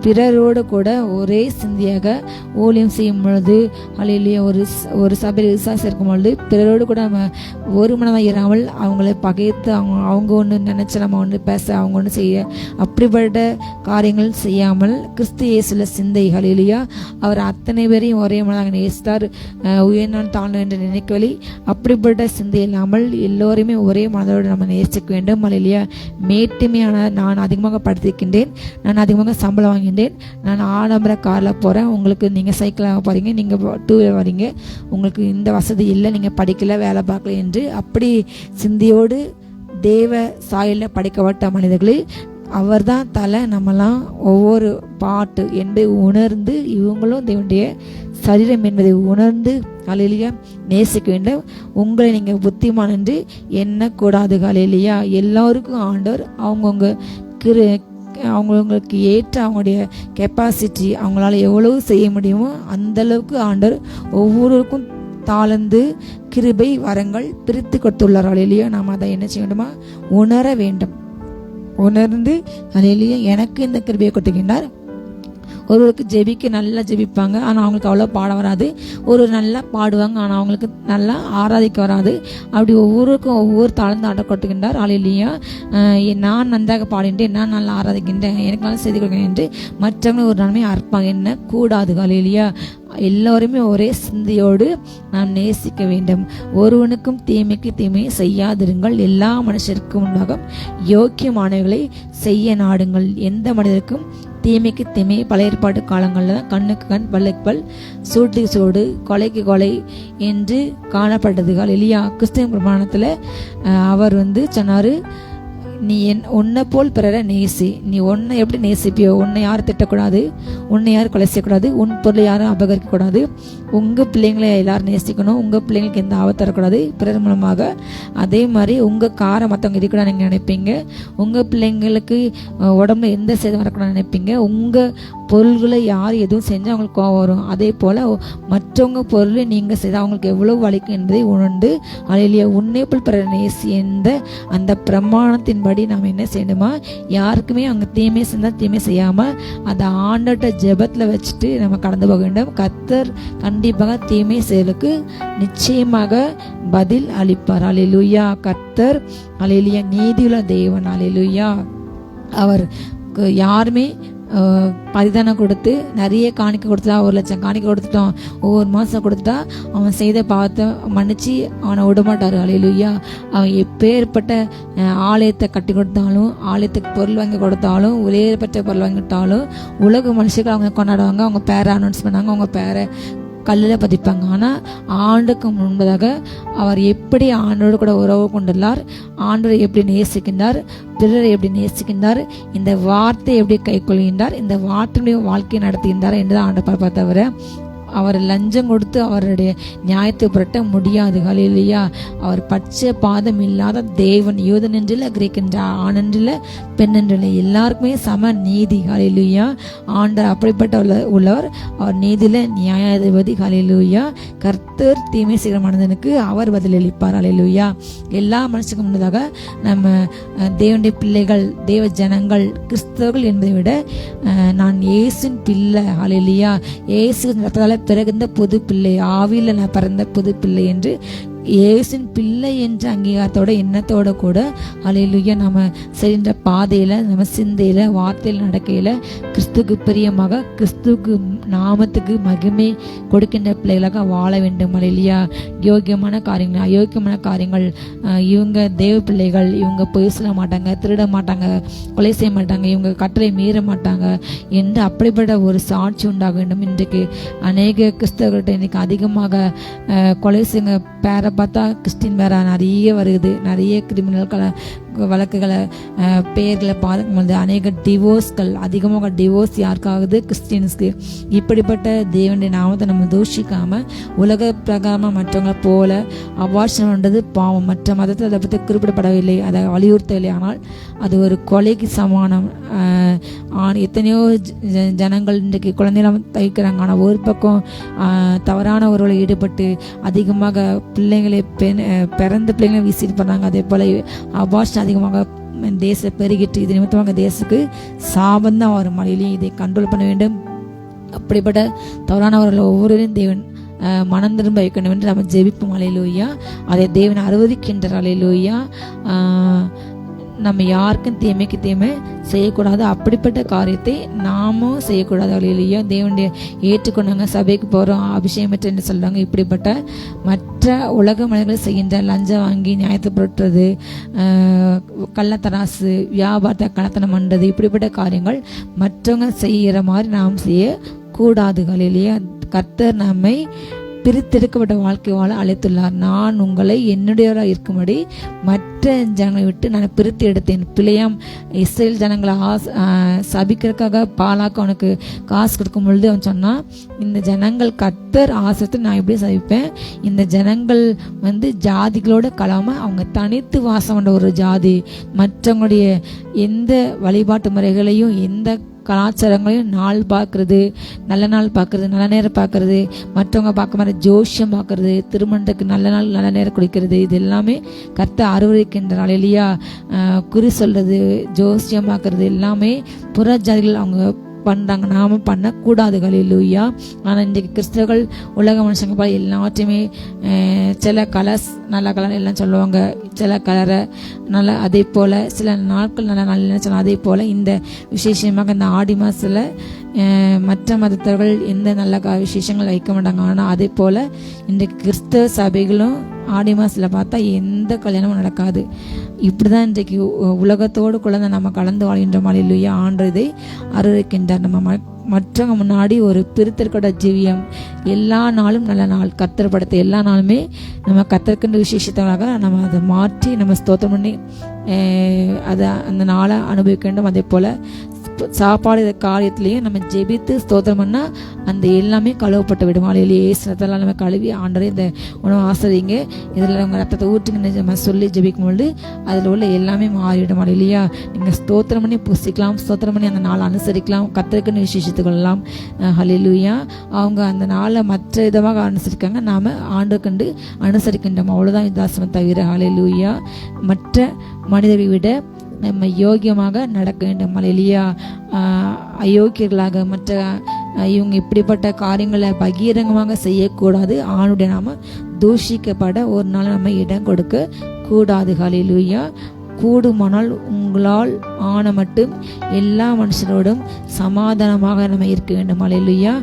பிறரோடு கூட ஒரே சிந்தியாக ஊழியம் செய்யும் பொழுது அல்லேலூயா ஒரு சபையில் விசுவாசம் இருக்கும் பொழுது பிறரோடு கூட நம்ம ஒரு மனதாக இராமல் அவங்களை பகைத்து அவங்க ஒன்று நினைச்சு நம்ம ஒன்று பேச அவங்க ஒன்று செய்ய அப்படிப்பட்ட காரியங்கள் செய்யாமல் கிறிஸ்து இயேசுல சிந்தை. அல்லேலூயா. அவர் அத்தனை பேரையும் ஒரே மனதாக நேசித்தார், உயர்ந்தான் தாழ்ந்து என்று நினைக்கவில்லை. அப்படிப்பட்ட சிந்தை இல்லாமல் எல்லோருமே ஒரே மனதோடு நம்ம நேசிக்க வேண்டும். அல்லேலூயா. மேட்டுமையான நான் அதிகமாக படித்திருக்கின்றேன், நான் அதிகமாக சம்பளம் வாங்கிட்டேன், நான் ஆடம்பர காரில் போகிறேன், உங்களுக்கு நீங்கள் சைக்கிளாக போகிறீங்க, நீங்கள் டூ வீலர் வரீங்க, உங்களுக்கு இந்த வசதி இல்லை, நீங்கள் படிக்கல வேலை பார்க்கல என்று அப்படி சிந்தியோடு தேவ சாயலில் படைக்கப்பட்ட மனிதர்களை அவர் தான் தலை, நம்மலாம் ஒவ்வொரு பாட்டு என்பதை உணர்ந்து இவங்களும் தேவனுடைய சரீரம் என்பதை உணர்ந்து ஹல்லேலூயா நேசிக்க வேண்டும். உங்களை நீங்கள் புத்திமான் என்று எண்ணக்கூடாது. ஹல்லேலூயா. எல்லாருக்கும் ஆண்டவர் அவங்களுக்கு ஏற்ற அவங்களுடைய கெப்பாசிட்டி, அவங்களால எவ்வளவு செய்ய முடியுமோ அந்த அளவுக்கு ஆண்டவர் ஒவ்வொருவருக்கும் தாளந்து கிருபை வரங்கள் பிரித்து கொடுத்துள்ளார். ஹல்லேலூயா. நாம் அதை என்ன செய்ய வேண்டுமா? உணர வேண்டும். உணர்ந்து ஹல்லேலூயா எனக்கு இந்த கிருபையை கொடுத்துக்கின்றார். ஒருவருக்கு ஜெபிக்க நல்லா ஜெபிப்பாங்க, ஆனால் அவங்களுக்கு அவ்வளோ பாட வராது. ஒரு நல்லா பாடுவாங்க, ஆனால் அவங்களுக்கு நல்லா ஆராதிக்க வராது. அப்படி ஒவ்வொருக்கும் ஒவ்வொரு தாழ்ந்து ஆட கொட்டுகின்றார். ஹல்லேலூயா. நான் நன்றாக பாடுகின்றேன், நான் நல்லா ஆராதிக்கின்றேன், எனக்கு நல்லா செய்து கொடுக்கிறேன் என்று மற்றவங்க ஒரு நன்மை அர்ப்பாங்க என்ன கூடாது. ஹல்லேலூயா. எல்லோருமே ஒரே சிந்தையோடு நாம் நேசிக்க வேண்டும். ஒருவனுக்கும் தீமைக்கு தீமை செய்யாதிருங்கள். எல்லா மனுஷருக்கும் முன்பாக யோக்கியமானவைகளை செய்ய நாடுங்கள். எந்த மனிதருக்கும் தீமைக்கு தீமை பழைய ஏற்பாட்டு காலங்களில் தான் கண்ணுக்கு கண் பல்லுக்கு பல் சூட்டுக்கு சூடு கொலைக்கு கொலை என்று காணப்பட்டது. ஹல்லேலூயா. கிறிஸ்தவ பிரமாணத்தில் அவர் சொன்னார், நீ உன்னை போல் பிறரை நேசி. நீ உன்னை எப்படி நேசிப்பியோ, உன்னை யாரும் திட்டக்கூடாது, உன்னை யாரும் கொலை செய்யக்கூடாது, உன் பொருளை யாரும் அபகரிக்கக்கூடாது, உங்கள் பிள்ளைங்களை எல்லாரும் நேசிக்கணும், உங்கள் பிள்ளைங்களுக்கு எந்த ஆபத்து தரக்கூடாது பிறர் மூலமாக. அதே மாதிரி உங்கள் காரை மற்றவங்க இருக்கக்கூடாது நீங்கள் நினைப்பீங்க, உங்கள் பிள்ளைங்களுக்கு உடம்புல எந்த சேதம் வரக்கூடாது நினைப்பீங்க, உங்கள் பொருள்களை யார் எதுவும் செஞ்சால் அவங்களுக்கு கோவம் வரும். அதே போல் மற்றவங்க பொருளை நீங்கள் செய்தால் அவங்களுக்கு எவ்வளவு வலிக்கும் என்பதை உணர்ந்து ஹல்லேலூயா உன்னை போல் பிறரை நேசி என்ற அந்த பிரமாணத்தின்படி நாம் என்ன செய்யணுமா? யாருக்குமே அவங்க தீமை செஞ்சால் தீமை செய்யாமல் அந்த ஆண்டோட்ட ஜெபத்தில் வச்சுட்டு நம்ம கடந்து போக வேண்டும். கர்த்தர் கண்டிப்பாக தீமை செயலுக்கு நிச்சயமாக பதில் அளிப்பார். ஹல்லேலூயா. கர்த்தர் ஹல்லேலூயா நீதியுள்ள தேவன். ஹல்லேலூயா. அவர் யாருமே பரிதானம் கொடுத்து நிறைய காணிக்கை கொடுத்துட்டா, 1 லட்சம் காணிக்கை கொடுத்துட்டோம், ஒவ்வொரு மாதம் கொடுத்துட்டா அவன் செய்த பாவத்தை மன்னிச்சு அவனை விடமாட்டார். ஹல்லேலூயா. அவன் எப்பேற்பட்ட ஆலயத்தை கட்டி கொடுத்தாலும், ஆலயத்துக்கு பொருள் வாங்கி கொடுத்தாலும், உயர்பட்ட பொருள் வாங்கிட்டாலும் உலக மனுஷர்கள் அவங்க கொண்டாடுவாங்க, அவங்க பேரை அனௌன்ஸ் பண்ணாங்க, அவங்க பேரை கல்லில் பதிப்பாங்க. ஆனால் ஆண்டுக்கு முன்பதாக அவர் எப்படி ஆண்டோடு கூட உறவு கொண்டுள்ளார், ஆண்டோரை எப்படி நேசிக்கின்றார், பிறரை எப்படி நேசிக்கின்றார், இந்த வார்த்தை எப்படி கை கொள்கின்றார், இந்த வார்த்தையுடைய வாழ்க்கையை நடத்துகின்றார் என்றுதான் ஆண்டவர் பார்த்தவரை அவர் லஞ்சம் கொடுத்து அவருடைய நியாயத்தை புரட்ட முடியாது. ஹல்லேலூயா. அவர் பச்சை பாதம் இல்லாத தேவன். யூதன் என்றில்லை, கிரேக்கென்ற ஆண் என்றில்லை, பெண் என்றில்லை, எல்லாருக்குமே சம நீதி. ஹல்லேலூயா. ஆண்டவர் அப்படிப்பட்ட உள்ளவர். அவர் நீதியில நியாயாதிபதி. ஹல்லேலூயா. கர்த்தர் தீமை செய்கிற மனிதனுக்கு அவர் பதிலளிப்பார். ஹல்லேலூயா. எல்லா மனுஷனுக்கும் முன்னதாக நம்ம தேவனுடைய பிள்ளைகள், தேவ ஜனங்கள், கிறிஸ்தவர்கள் என்பதை விட நான் இயேசுவின் பிள்ளை. ஹல்லேலூயா. இயேசு ரத்தத்தால் பிறந்த புது பிள்ளை, ஆவியில் நான் பிறந்த புது பிள்ளை என்று இயேசுவின் பிள்ளை என்ற அங்கீகாரத்தோட எண்ணத்தோட கூட ஹல்லேலூயா நம்ம சென்ற பாதையில, நம்ம சிந்தையில, வார்த்தையில் நடக்கையில கிறிஸ்துக்கு பிரியமாக, கிறிஸ்துக்கு நாமத்துக்கு மகிமை கொடுக்கின்ற பிள்ளைகளாக வாழ வேண்டும். ஹல்லேலூயா. யோக்கியமான காரியங்கள், அயோக்கியமான காரியங்கள், இவங்க தேவ பிள்ளைகள், இவங்க பொய் சொல்ல மாட்டாங்க, திருட மாட்டாங்க, கொலை செய்ய மாட்டாங்க, இவங்க கட்டளை மீற மாட்டாங்க என்று அப்படிப்பட்ட ஒரு சாட்சி உண்டாக வேண்டும். இன்றைக்கு அநேக கிறிஸ்தவர்கள்ட்ட இன்னைக்கு அதிகமாக கொலை செய்ய பேரை பார்த்தா கிறிஸ்டின் வேற நிறைய வருது. நிறைய கிரிமினல் வழக்குகளை பெயர்களை பார்க்கும்போது அநேக டிவோர்ஸ்கள், அதிகமாக டிவோர்ஸ் யாருக்காகுது? கிறிஸ்டின்ஸ்க்கு. இப்படிப்பட்ட தேவனுடைய நாமத்தை நம்ம தூஷிக்காம உலக பிரகாரமாக மற்றவங்களை போல அபார்ஷன் பண்ணுறது பாவம். மற்ற மதத்தில் அதை பற்றி குறிப்பிடப்படவில்லை, அதை வலியுறுத்தவில்லை. ஆனால் அது ஒரு கொலைக்கு சமானம். எத்தனையோ ஜனங்கள் இன்றைக்கு குழந்தைலாம் தைக்கிறாங்க. ஆனால் ஒரு பக்கம் தவறான உறவுகளை ஈடுபட்டு அதிகமாக பிள்ளைங்களை பிறந்த பிள்ளைங்களை வீசிட்டு பண்ணாங்க. அதே போல் அபார்ஷன் அதிகமாக தேச பெருகிட்டு, இது நிமித்தமாக தேசத்துக்கு சாபந்தான் வரும். மழையிலையும் இதை கண்ட்ரோல் பண்ண வேண்டும். அப்படிப்பட்ட தவறானவர்கள் ஒவ்வொருவரையும் தேவன் மனம் திரும்ப வைக்கணும் என்று நம்ம ஜெபிப்போம். ஹல்லேலூயா. அதை தேவன் அனுமதிக்கின்றார். ஹல்லேலூயா. நம்ம யாருக்கும் தீமைக்கு தீமை செய்யக்கூடாது. அப்படிப்பட்ட காரியத்தை நாமும் செய்யக்கூடாது. ஹல்லேலூயா. தேவனுடைய ஏற்றுக்கொண்டாங்க, சபைக்கு போகிறோம், அபிஷேகம் என்று சொல்கிறாங்க. இப்படிப்பட்ட மற்ற உலக மனிதர்களை செய்கின்ற லஞ்சம் வாங்கி நியாயத்தை புரட்டுறது, கள்ளத்தராசு, வியாபாரத்தை கள்ளத்தனம் பண்ணுறது, இப்படிப்பட்ட காரியங்கள் மற்றவங்க செய்கிற மாதிரி நாம் செய்யக்கூடாது. ஹல்லேலூயா. கர்த்தர் நம்மை பிரித்தெடுக்கப்பட்ட வாழ்க்கை வாழ அழைத்துள்ளார். நான் உங்களை என்னுடையவராக இருக்கும்படி மற்ற மற்ற ஜனங்களை விட்டு நான் பிரித்து எடுத்தேன். பிழையாம் இஸ்ரேல் ஜனங்களை சபிக்கிறதுக்காக பாலாக்கு அவனுக்கு காசு கொடுக்கும் பொழுது அவன் சொன்னான், இந்த ஜனங்கள் கர்த்தர் ஆசைத்து நான் எப்படி சபிப்பேன், இந்த ஜனங்கள் ஜாதிகளோட கலாம அவங்க தனித்து வாசம் கொண்ட ஒரு ஜாதி, மற்றவங்களுடைய எந்த வழிபாட்டு முறைகளையும் எந்த கலாச்சாரங்களையும் நாள் பார்க்கறது, நல்ல நாள் பார்க்கறது, நல்ல நேரம் பார்க்கறது, மற்றவங்க பார்க்க மாதிரி ஜோஷியம் பார்க்கறது, திருமணத்துக்கு நல்ல நாள் நல்ல நேரம் குடிக்கிறது, இது எல்லாமே கர்த்தர் அருவருக்கின்றால் இல்லையா. குறி சொல்றது, ஜோசியம் பார்க்கறது எல்லாமே புற ஜாதிகள் அவங்க பண்ணுறாங்க, நாம பண்ணக்கூடாது. ஹல்லேலூயா. ஆனால் இன்றைக்கு கிறிஸ்தவர்கள் உலக மனுஷங்க போல எல்லாத்தையுமே சில கலர்ஸ் நல்ல கலர் எல்லாம் சொல்லுவாங்க, சில கலரை நல்லா, அதே போல் சில நாட்கள் நல்ல நாள் சொல்லலாம். அதே போல் இந்த விசேஷமாக இந்த ஆடி மாதத்தில் மற்ற மதத்தவர்கள் எந்த நல்ல விசேஷங்கள் வைக்க மாட்டாங்க. ஆனால் அதே போல் இன்றைக்கு கிறிஸ்தவ சபைகளும் ஆடி மாதத்தில் பார்த்தா எந்த கல்யாணமும் நடக்காது. இப்படிதான் இன்றைக்கு உலகத்தோடு குழந்தை நம்ம கலந்து வாழ்கின்றோம். ஹல்லேலூயா. ஆண்டவர் இதை அருள்கின்றார். நம்ம மற்றவங்க முன்னாடி ஒரு பிரித்தற்கொட ஜீவியம், எல்லா நாளும் நல்ல நாள், கர்த்தர் படைத்த எல்லா நாளுமே நம்ம கர்த்தர்கின்ற விசேஷத்தவராக நம்ம அதை மாற்றி நம்ம ஸ்தோத்திரம் பண்ணி அதை அந்த நாளை அனுபவிக்க வேண்டும். அதே போல் சாப்பாடு காரியத்திலையும் நம்ம ஜெபித்து ஸ்தோத்திரம் பண்ணா அந்த எல்லாமே கழுவப்பட்டு விடும். ஹல்லேலூயா. ரத்தத்தால் நம்ம கழுவி ஆண்டவரே இந்த உணவு ஆசிரியங்க, இதில் உங்கள் ரத்தத்தை ஊற்றுங்க நம்ம சொல்லி ஜெபிக்கும் பொழுது அதில் உள்ள எல்லாமே மாறிவிடும். ஹல்லேலூயா. நீங்கள் ஸ்தோத்திரம் பண்ணி புசிக்கலாம், ஸ்தோத்திரம் பண்ணி அந்த நாளை அனுசரிக்கலாம், கர்த்தருக்குன்னு விசேஷத்துக்கொள்ளலாம். ஹல்லேலூயா. அவங்க அந்த நாளை மற்ற விதமாக அனுசரிக்காங்க, நாம் ஆண்டுக்கண்டு அனுசரிக்கின்றோம், அவ்வளோதான் வித்தியாசம் தவிர. ஹல்லேலூயா. மற்ற மனிதரை விட நம்ம யோக்கியமாக நடக்க வேண்டும். ஹல்லேலூயா. அயோக்கியர்களாக மற்ற இவங்க இப்படிப்பட்ட காரியங்களை பகிரங்கமாக செய்யக்கூடாது. ஆணுடைய நாம தூஷிக்கப்பட ஒரு நாள் நம்ம இடம் கொடுக்க கூடாது. ஹல்லேலூயா. கூடுமானால் உங்களால் ஆன மட்டும் எல்லா மனுஷரோடும் சமாதானமாக நம்ம இருக்க வேண்டும். ஹல்லேலூயா.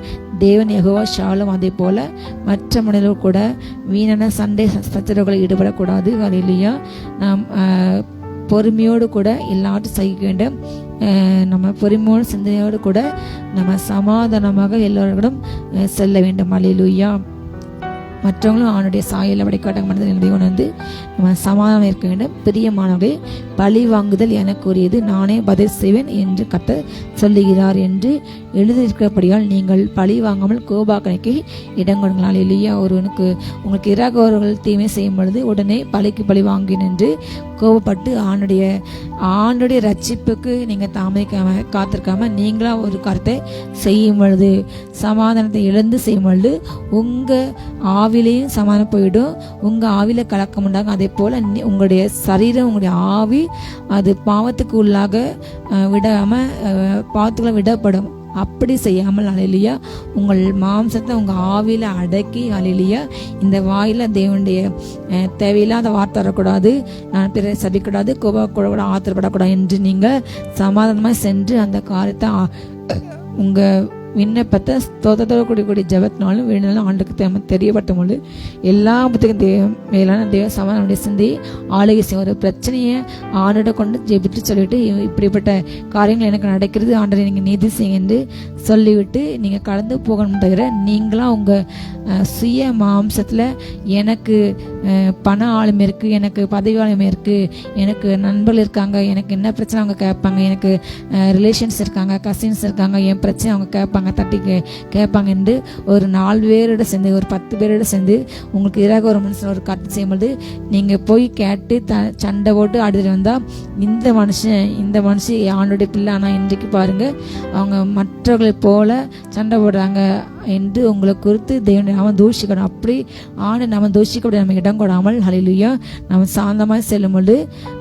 தேவன் யெகோவா ஷாலும். அதே போல மற்ற மனிதர்கள் கூட வீணான சண்டை சச்சரவுகளை ஈடுபடக்கூடாது. ஹல்லேலூயா. நாம் பொறுமையோடு கூட எல்லாத்தையும் சகிக்க வேண்டும். நம்ம பொறுமையோடு சிந்தனையோடு கூட நம்ம சமாதானமாக எல்லோரிடம் செல்ல வேண்டும். ஹல்லேலூயா. மற்றவங்களும் அவனுடைய சாயலை படைக்காட்டாங்க மனிதன் உணர்ந்து நம்ம சமாதானம் இருக்க வேண்டும். பிரியமானவர்களே, பழி வாங்குதல் எனக்குரியது, நானே பதில் செய்வேன் என்று கர்த்தர் சொல்லுகிறார் என்று எழுதியிருக்கிறபடியால் நீங்கள் பழி வாங்காமல் கோபாக்கனைக்கு இடம் கொடுங்கள். ஹல்லேலூயா. உங்களுக்கு இராகவர்கள் தீமை செய்யும் பொழுது உடனே பழிக்கு பழி வாங்கின் என்று கோபப்பட்டு ஆண்டுடைய ரட்சிப்புக்கு நீங்கள் தாமதிக்காம காத்திருக்காம நீங்களா ஒரு கருத்தை செய்யும் பொழுது, சமாதானத்தை இழந்து செய்யும் பொழுது உங்கள் ஆவிலையும் சமாதானம் போயிடும், உங்கள் ஆவில கலக்கம் உண்டாகும். அதே போல் உங்களுடைய சரீரம், உங்களுடைய ஆவி அது பாவத்துக்கு உள்ளாக விடாமல் பாவத்துக்குள்ள விடப்படும். அப்படி செய்யாமல் ஹல்லேலூயா உங்கள் மாம்சத்தை உங்கள் ஆவியில் அடக்கி ஹல்லேலூயா இந்த வாயில் தேவனுடைய தேவையில்லாத வார்த்தை வரக்கூடாது, நான் பிறரை சபிக்கூடாது, கோபக்கூடாது, ஆத்திரப்படக்கூடாது என்று நீங்கள் சமாதானமாக சென்று அந்த காரியத்தை உங்கள் விண்ணப்பத்தை ஸ்தோத்திரத்தோடு கூடிய ஜெபத்தினாலும் வேணுனாலும் ஆண்டுக்கு தெரியப்பட்ட பொழுது எல்லா புத்தகம் மேலான தேவ சமாதானமுடைய சிந்தி ஆளுகை செய்ய ஒரு பிரச்சனையை ஆண்டோட கொண்டு ஜெபித்து சொல்லிவிட்டு இப்படிப்பட்ட காரியங்கள் எனக்கு நடக்கிறது ஆண்டரை நீங்கள் நீதி செய்ய என்று சொல்லிவிட்டு நீங்கள் கடந்து போகணும். தவிர நீங்களாம் உங்கள் சுய மாம்சத்தில் எனக்கு பண ஆளுமை இருக்குது, எனக்கு பதவி ஆளுமை இருக்குது, எனக்கு நண்பர்கள் இருக்காங்க, எனக்கு என்ன பிரச்சனை அவங்க கேட்பாங்க, எனக்கு ரிலேஷன்ஸ் இருக்காங்க, கசின்ஸ் இருக்காங்க, என் பிரச்சனை அவங்க கேட்பாங்க, தட்டி கேட்பாங்க என்று ஒரு 4 பேரோட சேர்ந்து ஒரு 10 பேரோட சேர்ந்து உங்களுக்கு எதிராக ஒரு மனுஷன் ஒரு கருத்து செய்யும்போது நீங்கள் போய் கேட்டு சண்டை போட்டு ஆடிட்டு வந்தால் இந்த மனுஷன் ஆண்டோடைய பிள்ளை. ஆனால் இன்றைக்கு பாருங்கள் அவங்க மற்றவர்களை போல சண்டை போடுறாங்க என்று உங்களை குறித்து தேவனை நாம தூஷிக்கணும். அப்படி நம்ம தூஷிக்கப்பட நம்ம இடம் கொடாமல் ஹல்லேலூயா நம்ம சாந்தமாக செல்லும் பொழுது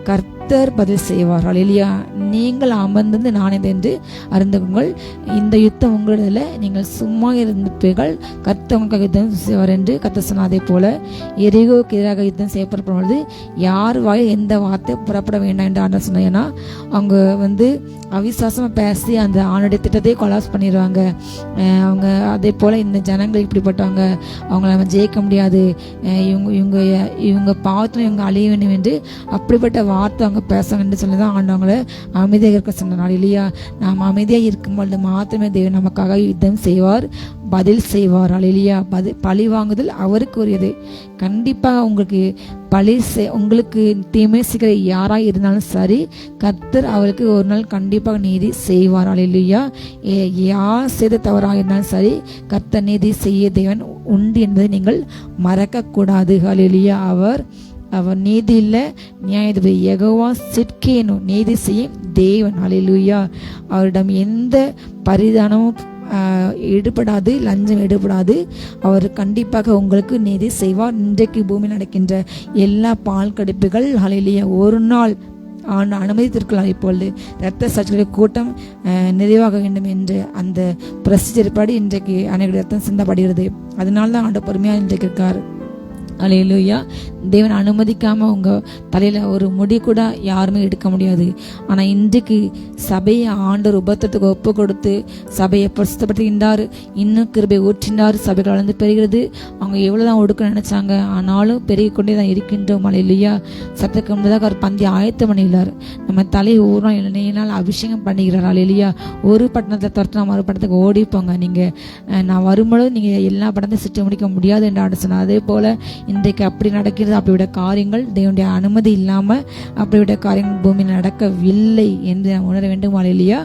கர்த்தர் பதில் செய்வார். ஹல்லேலூயா. நீங்கள் அமர்ந்து நானே என்று அறிந்துங்கள், இந்த யுத்தம் உங்களிடத்தில் நீங்கள் சும்மா இருந்திருப்பீர்கள், கர்த்தர் உங்களுக்கு யுத்தம் செய்வார் என்று கர்த்தர் சொன்னார். அதே போல எரிகோவுக்கு எதிராக யுத்தம் செய்யப்படும் பொழுது யார் வாயில் எந்த வார்த்தை புறப்பட வேண்டாம் என்று ஆண்டவர் சொன்னார். ஏன்னா அவங்க அவிசுவாசமாக பேசி அந்த ஆணுடைய திட்டத்தை கொலாப்ஸ் பண்ணிடுவாங்க. அவங்க அதே போல் இந்த ஜனங்கள் இப்படிப்பட்டவங்க, அவங்கள நம்ம ஜெயிக்க முடியாது, இவங்க பாவத்தில் இவங்க அழிய வேண்டும் என்று அப்படிப்பட்ட வார்த்தை அவங்க பேசுவாங்க என்று சொல்லி தான் ஆண்டவங்களை அமைதியாக இருக்க சொன்னார். இல்லையா, நாம் அமைதியாக இருக்கும்பொழுது மாத்திரமே தேவன் நமக்காக யுத்தம் செய்வார், பதில் செய்வார். இல்லையா, பழி வாங்குதல் அவருக்கு உரியது. கண்டிப்பாக உங்களுக்கு உங்களுக்கு தீமை செய்கிற யாராக இருந்தாலும் சரி, கர்த்தர் அவருக்கு ஒரு நாள் கண்டிப்பாக நீதி செய்வார். அல்லேலூயா. யார் செய்த தவறாக இருந்தாலும் சரி, கர்த்தர் நீதி செய்ய தேவன் உண்டு என்பதை நீங்கள் மறக்கக்கூடாது. அல்லேலூயா. அவர் நீதி இல்லை, நியாயாதிபதி யெகோவா சிட்கேனு, நீதி செய்யும் தேவன். அல்லேலூயா. அவரிடம் எந்த பரிதானமும் ஈடுபடாது, லஞ்சம் ஈடுபடாது. அவர் கண்டிப்பாக உங்களுக்கு நீதி செய்வார். இன்றைக்கு பூமியில் நடக்கின்ற எல்லா பால் கடிப்புகள் அல்லேலூயா ஒரு நாள் அனுமதித்திருக்கலாம். இப்பொழுது இரத்த சாட்சிகளுடைய கூட்டம் நிறைவாக வேண்டும் என்று அந்த ப்ரொசீஜர் படி இன்றைக்கு அனைவருடைய ரத்தம் சிந்தப்படுகிறது. அதனால தான் ஆண்டு பொறுமையாக இன்றைக்கு இருக்கார். அல்லேலூயா. தேவன் அனுமதிக்காம உங்க தலையில ஒரு முடி கூட யாருமே எடுக்க முடியாது. ஆனா இன்றைக்கு சபையை ஆண்டவர் உபத்திரத்துக்கு ஒப்பு கொடுத்து சபையை பிரசுத்தப்படுத்துகின்றார். இன்னும் கிருபை ஊற்றினார். சபைகள் வளர்ந்து பெறுகிறது. அவங்க எவ்வளவுதான் ஒடுக்க நினைச்சாங்க, ஆனாலும் பெருகி கொண்டே தான் இருக்கின்றோம். அல்லேலூயா. சத்துக்கு முன்னதாக அவர் பந்தி ஆயத்தம் பண்ணினார். நம்ம தலையை ஊரா இணையினால் அபிஷேகம் பண்ணுகிறார். அல்லேலூயா. ஒரு பட்டணத்தை துரத்து மறு பட்டணத்துக்கு ஓடிப்போங்க. நீங்க நான் வரும்பொழுது நீங்க எல்லா பட்டணத்தையும் சுற்றி முடிக்க முடியாது என்று சொன்னார். அதே போல இன்றைக்கு அப்படி நடக்கிறது. அப்படிவிட காரியங்கள் தேவனுடைய அனுமதி இல்லாமல் அப்படிவிட காரியங்கள் பூமியில் நடக்கவில்லை என்று நாம் உணர வேண்டும். அல்லேலூயா.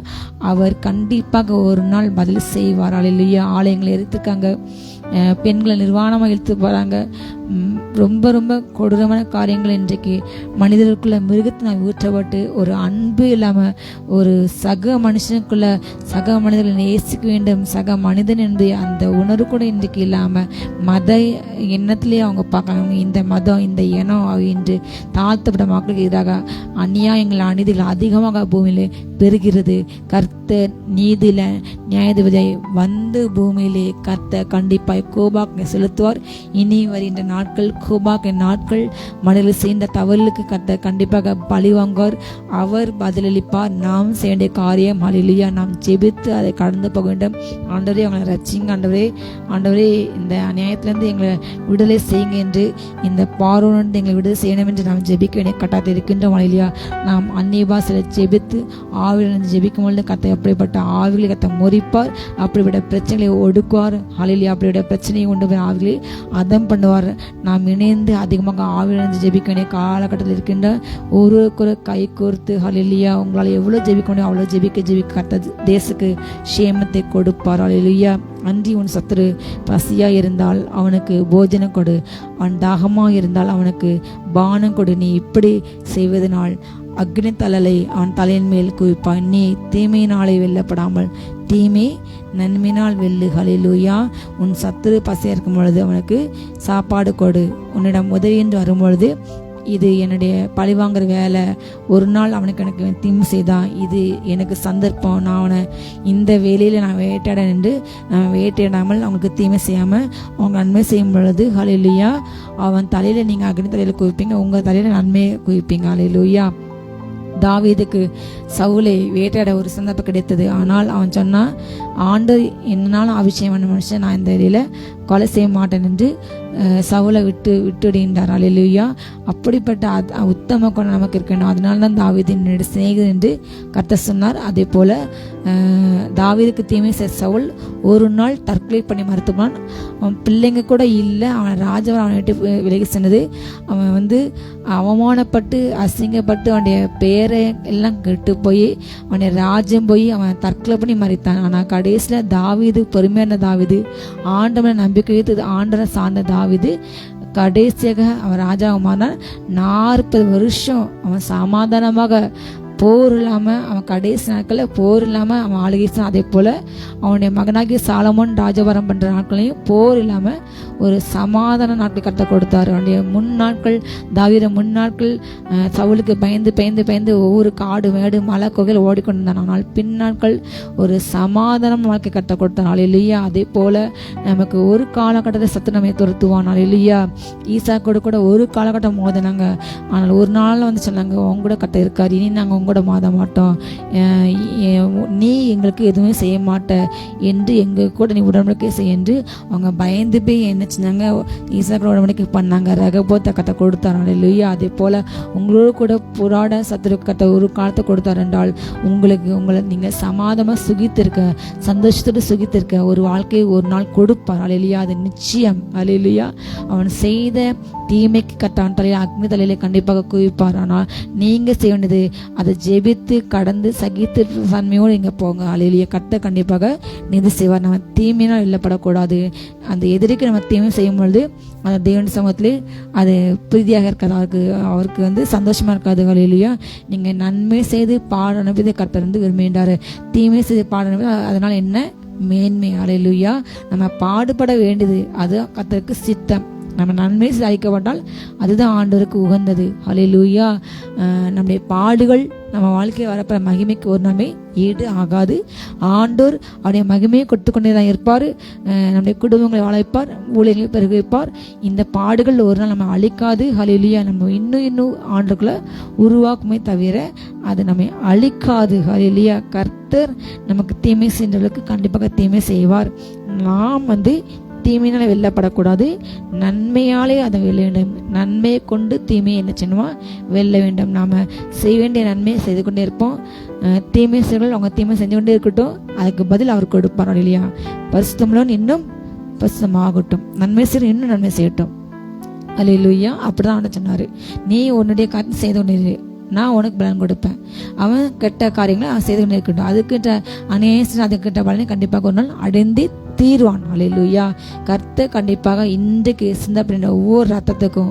அவர் கண்டிப்பாக ஒரு நாள் பதில் செய்வார். அல்லேலூயா. ஆலயங்களை எரித்திருக்காங்க, பெண்களை நிர்வாணமாக இழுத்து போகிறாங்க. ரொம்ப ரொம்ப கொடூரமான காரியங்கள் இன்றைக்கு மனிதர்களுக்குள்ள மிருகத்தினால் ஊற்றப்பட்டு ஒரு அன்பு இல்லாமல் ஒரு சக மனுஷனுக்குள்ள சக மனிதர்களை நேசிக்க வேண்டும், சக மனிதன் என்று அந்த உணர்வு கூட இன்றைக்கு இல்லாமல் மத எண்ணத்திலேயே அவங்க பார்க்காங்க. இந்த மதம் இந்த இனம் என்று தாழ்த்தப்பட்ட மக்களுக்கு எதிராக அநியாயங்கள் அநீதிகள் அதிகமாக பூமியிலே பெறுகிறது. கர்த்தர் நீதியில நியாயாதிபதியை வந்து பூமியிலே கர்த்தர் கண்டிப்பாய் கோபாக்கை செலுத்துவார். இனி வருகின்ற நாட்கள் கோபாக்க நாட்கள். மனிதர்கள் செய்த தவறுகளுக்கு கர்த்தர் கண்டிப்பாக பழி வாங்குவார். அவர் பதிலளிப்பார். நாம் செய்ய வேண்டிய காரியம் அல்லேலூயா நாம் ஜெபித்து அதை கடந்து போக வேண்டும். ஆண்டவரே அவங்களை ரட்சிங்க, ஆண்டவரே இந்த அநியாயத்திலிருந்து எங்களை விடுதலை செய்யுங்க என்று, இந்த பார்வோனிலிருந்து எங்களை விடுதலை செய்யணும் என்று நாம் ஜெபிக்க வேண்டிய கட்டாயத்தில் இருக்கின்றோம். அல்லேலூயா. நாம் அந்நிய பாஷையில ஜெபித்து ஆவியிலிருந்து ஜெபிக்கும் பொழுது கர்த்தர் அப்படிப்பட்ட ஆவிகளை கர்த்தர் முறிப்பார். அப்படிப்பட்ட பிரச்சனைகளை ஒடுக்குவார். அல்லேலூயா. அப்படிப்பட்ட பிரச்சனையை கொண்டு போய் ஆவிகளை அதம் பண்ணுவார். நாம் இணைந்து அதிகமாக ஆவியிலிருந்து ஜெபிக்க வேண்டிய காலகட்டத்தில் இருக்கின்ற ஒருவருக்கு கை கோர்த்து அல்லேலூயா உங்களால் எவ்வளோ ஜெபிக்க முடியும் அவ்வளோ ஜெபிக்க கர்த்தர் தேசத்துக்கு சேமத்தை கொடுப்பார். அல்லேலூயா. அன்றி உன் சத்துரு பசியா இருந்தால் அவனுக்கு போஜனம் கொடு, அவன் தாகமாக இருந்தால் அவனுக்கு பானம் கொடு. நீ இப்படி செய்வதனால் அக்னி தலலை அவன் தலையின் மேல் குவிப்பான். நீ தீமையினாலே வெல்லப்படாமல் தீமை நன்மையினால் வெல்லு. அல்லேலூயா. உன் சத்துரு பசியா இருக்கும் பொழுது அவனுக்கு சாப்பாடு கொடு. உன்னிடம் உதவி என்று வரும்பொழுது இது என்னுடைய பழிவாங்கிற வேலை, ஒரு நாள் அவனுக்கு எனக்கு தீமை செய்தான், இது எனக்கு சந்தர்ப்பம், நான் அவனை இந்த வேலையில் நான் வேட்டையாட நின்று வேட்டையாடாமல் அவங்களுக்கு தீமை செய்யாமல் அவங்க நன்மை செய்யும் பொழுது அல்லேலூயா அவன் தலையில் நீங்கள் அக்னி தலையில் குவிப்பீங்க, உங்கள் தலையில் நன்மையை குவிப்பீங்க. அல்லேலூயா. தாவீதுக்கு சவுலை வேட்டையாட ஒரு சந்தர்ப்பம் கிடைத்தது. ஆனால் அவன் சொன்னான், ஆண்டவர் என்னாலும் அபிஷேகம் பண்ண மனுஷன் நான் இந்த வேலையில் கொலை செய்ய மாட்டேன் என்று சவுலை விட்டுடுகின்றார். அல்லேலூயா. அப்படிப்பட்ட உத்தம குணம் நமக்கு இருக்கணும். அதனால தான் தாவீதின் சிநேகிதன் என்று கர்த்தர் சொன்னார். அதே போல தாவீதுக்கு தீமை செய்த சவுல் ஒரு நாள் தற்கொலை பண்ணி மறுத்துப்பான். அவன் பிள்ளைங்க கூட இல்லை, அவன் ராஜாவை அவனை விட்டு விலகி சென்னது. அவன் அவமானப்பட்டு அசிங்கப்பட்டு அவனுடைய பேரை எல்லாம் கெட்டு போய் அவனுடைய ராஜ்யம் போய் அவன் தற்கொலை பண்ணி மறித்தான். ஆனால் கடைசியில் தாவீது பொறுமையான தாவீது, ஆண்டவனை நம்பிக்கை வைத்து ஆண்டவனை சார்ந்த தாவீது கடைசியாக அவன் ராஜாவாக மாறினான். 40 வருஷம் அவன் சமாதானமாக போர் இல்லாமல் அவன் கடைசி நாட்களில் போர் இல்லாமல் அவன் ஆளுகை. அதே போல் அவனுடைய மகனாகிய சாலமோன் ராஜபாரம் பண்ணுற நாட்களையும் போர் இல்லாமல் ஒரு சமாதான நாட்கள் கட்ட கொடுத்தார். அவனுடைய முன்னாட்கள் தாவீது முன்னாட்கள் சவுலுக்கு பயந்து ஒவ்வொரு காடு மேடு மலை கோகையில் ஓடிக்கொண்டிருந்தான். ஆனால் பின்னாட்கள் ஒரு சமாதானம் வாழ்க்கை கட்ட கொடுத்தான். அல்லேலூயா. அதே போல் நமக்கு ஒரு காலகட்டத்தில் சத்து நம்ம துரத்துவான். அல்லேலூயா. ஈசாக்கோடு கூட ஒரு காலகட்டம் மோதினாங்க. ஆனால் ஒரு நாள் சொன்னாங்க, உங்க கூட கட்ட இருக்காரு, இனி நாங்கள் உங்க கூட மாத மாட்டோம், நீ எங்களுக்கு எதுவுமே செய்ய மாட்ட என்று எங்க கூட நீ உடன்படிக்கை செய்ய என்று அவங்க பயந்து போய் என்ன செஞ்சாங்க, ஈசாக்கு உடன்படிக்கை பண்ணாங்க, ரகபோத்தை கத்தை கொடுத்தார். அல்லேலூயா. அதே போல் உங்களோடு கூட போராட சத்துரு கத்தை ஒரு காலத்தை கொடுத்தார் என்றால் உங்களை நீங்கள் சமாதமாக சுகித்திருக்க, சந்தோஷத்தோடு சுகித்திருக்க ஒரு வாழ்க்கையை ஒரு நாள் கொடுப்பார். அல்லேலூயா. அது நிச்சயம். அல்லேலூயா. அவன் செய்த தீமைக்கு கட்டான் தலையில அக்னி தலையில கண்டிப்பாக குவிப்பார். ஆனால் நீங்கள் செய்ய வேண்டியது அதை ஜெபித்து கடந்து சகித்து தன்மையோடு இங்கே போங்க. அல்லேலூயா. கர்த்தர் கண்டிப்பாக நீதி செய்வார். நம்ம தீமையினால் இல்லப்படக்கூடாது. அந்த எதிரிக்கு நம்ம தீமை செய்யும் பொழுது அந்த தேவன் சமூகத்திலே அது பிரீதியாக இருக்காது, அவருக்கு சந்தோஷமா இருக்காது. அல்லேலூயா. நீங்கள் நன்மை செய்து பாட அனுப்பி கர்த்தர் விரும்புகின்றார். தீமை செய்து பாட அனுப்பி அதனால் என்ன மேன்மை. அல்லேலூயா. நம்ம பாடுபட வேண்டியது அது கர்த்தருக்கு சித்தம். நம்ம நன்மை அழைக்கப்பட்டால் அதுதான் ஆண்டவருக்கு உகந்தது. அல்லேலூயா. நம்முடைய பாடுகள் நம்ம வாழ்க்கையை வரப்போற மகிமைக்கு ஒரு நாமே ஈடு ஆகாது. ஆண்டோர் அவருடைய மகிமையை கொடுத்து கொண்டே தான் இருப்பார். நம்முடைய குடும்பங்களை வளர்ப்பார், ஊழியர்களை பெருக வைப்பார். இந்த பாடுகள் ஒரு நாள் நம்ம அழிக்காது. அல்லேலூயா. நம்ம இன்னும் ஆண்டவர்களை உருவாக்குமே தவிர அது நம்மை அழிக்காது. அல்லேலூயா. கர்த்தர் நமக்கு தீமை செய்தவர்களுக்கு கண்டிப்பாக தீமை செய்வார். நாம் தீமையினால வெல்லப்படக்கூடாது, நன்மையாலே அதை வெல்ல வேண்டும். நன்மையை கொண்டு தீமையை என்ன செய்யணுமா வெல்ல வேண்டும். நாம் செய்ய வேண்டிய நன்மையை செய்து கொண்டே இருப்போம். தீமை செய்வர்கள் அவங்க தீமை செஞ்சு கொண்டே இருக்கட்டும், அதுக்கு பதில் அவர் கொடுப்பார். இல்லையா. பரிசுத்தமுள்ளவன் இன்னும் பரிசுத்தமாகட்டும், நன்மை செய்ய இன்னும் நன்மை செய்யட்டும். அல்லேலூயா. அப்படிதான் அவனை சொன்னாரு, நீ உன்னுடைய காரியம் செய்து கொண்டிரு, நான் உனக்கு பலன் கொடுப்பேன். அவன் கெட்ட காரியங்களை அவன் செய்து கொண்டே இருக்கட்டும், அதுக்கிட்ட அதுக்கிட்ட பலனை கண்டிப்பாக ஒரு நாள் அடைந்து தீர்வான். அல்லேலூயா. கர்த்தர் கண்டிப்பாக இன்றைக்கு சிந்தப்படுகின்ற ஒவ்வொரு ரத்தத்துக்கும்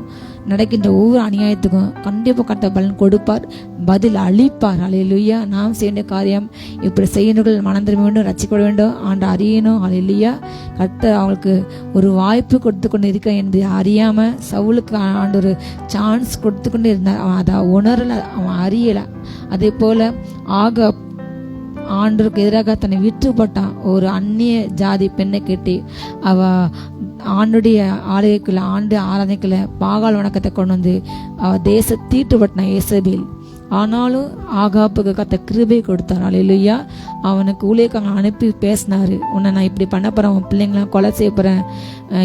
நடக்கின்ற ஒவ்வொரு அநியாயத்துக்கும் கண்டிப்பாக கர்த்தர் பலன் கொடுப்பார், பதில் அளிப்பார். அல்லேலூயா. நாம் செய்ய காரியம் இப்படி செய்யணும், மனம் திரும்ப வேண்டும், ரட்சிக்கப்பட வேண்டும், ஆண்டு அறியணும். அல்லேலூயா. கர்த்தர் அவங்களுக்கு ஒரு வாய்ப்பு கொடுத்து கொண்டு இருக்க என்று அறியாம சவுலுக்கு ஆண்டு ஒரு சான்ஸ் கொடுத்து கொண்டு இருந்தார். அவன் அதை உணரல, அவன் அறியல. அதே போல ஆண்டவருக்கு எதிராக தன்னை விற்று போட்டான். ஒரு அந்நிய ஜாதி பெண்ணை கட்டி அவ ஆண்டுடைய ஆலயக்குள்ள ஆண்டு ஆராதனைக்குள்ள பாகால் வணக்கத்தை கொண்டு அவ தேச தீட்டுப்பட்டான் ஏசபேல். ஆனாலும் ஆகாப்புக்கு கத்த கிருபை கொடுத்தார். அல்லேலூயா. அவனுக்கு ஊழியக்காரங்க அனுப்பி பேசினாரு, உன்னை நான் இப்படி பண்ண போறேன், உன் பிள்ளைங்களாம் கொலை செய்ய போறேன்,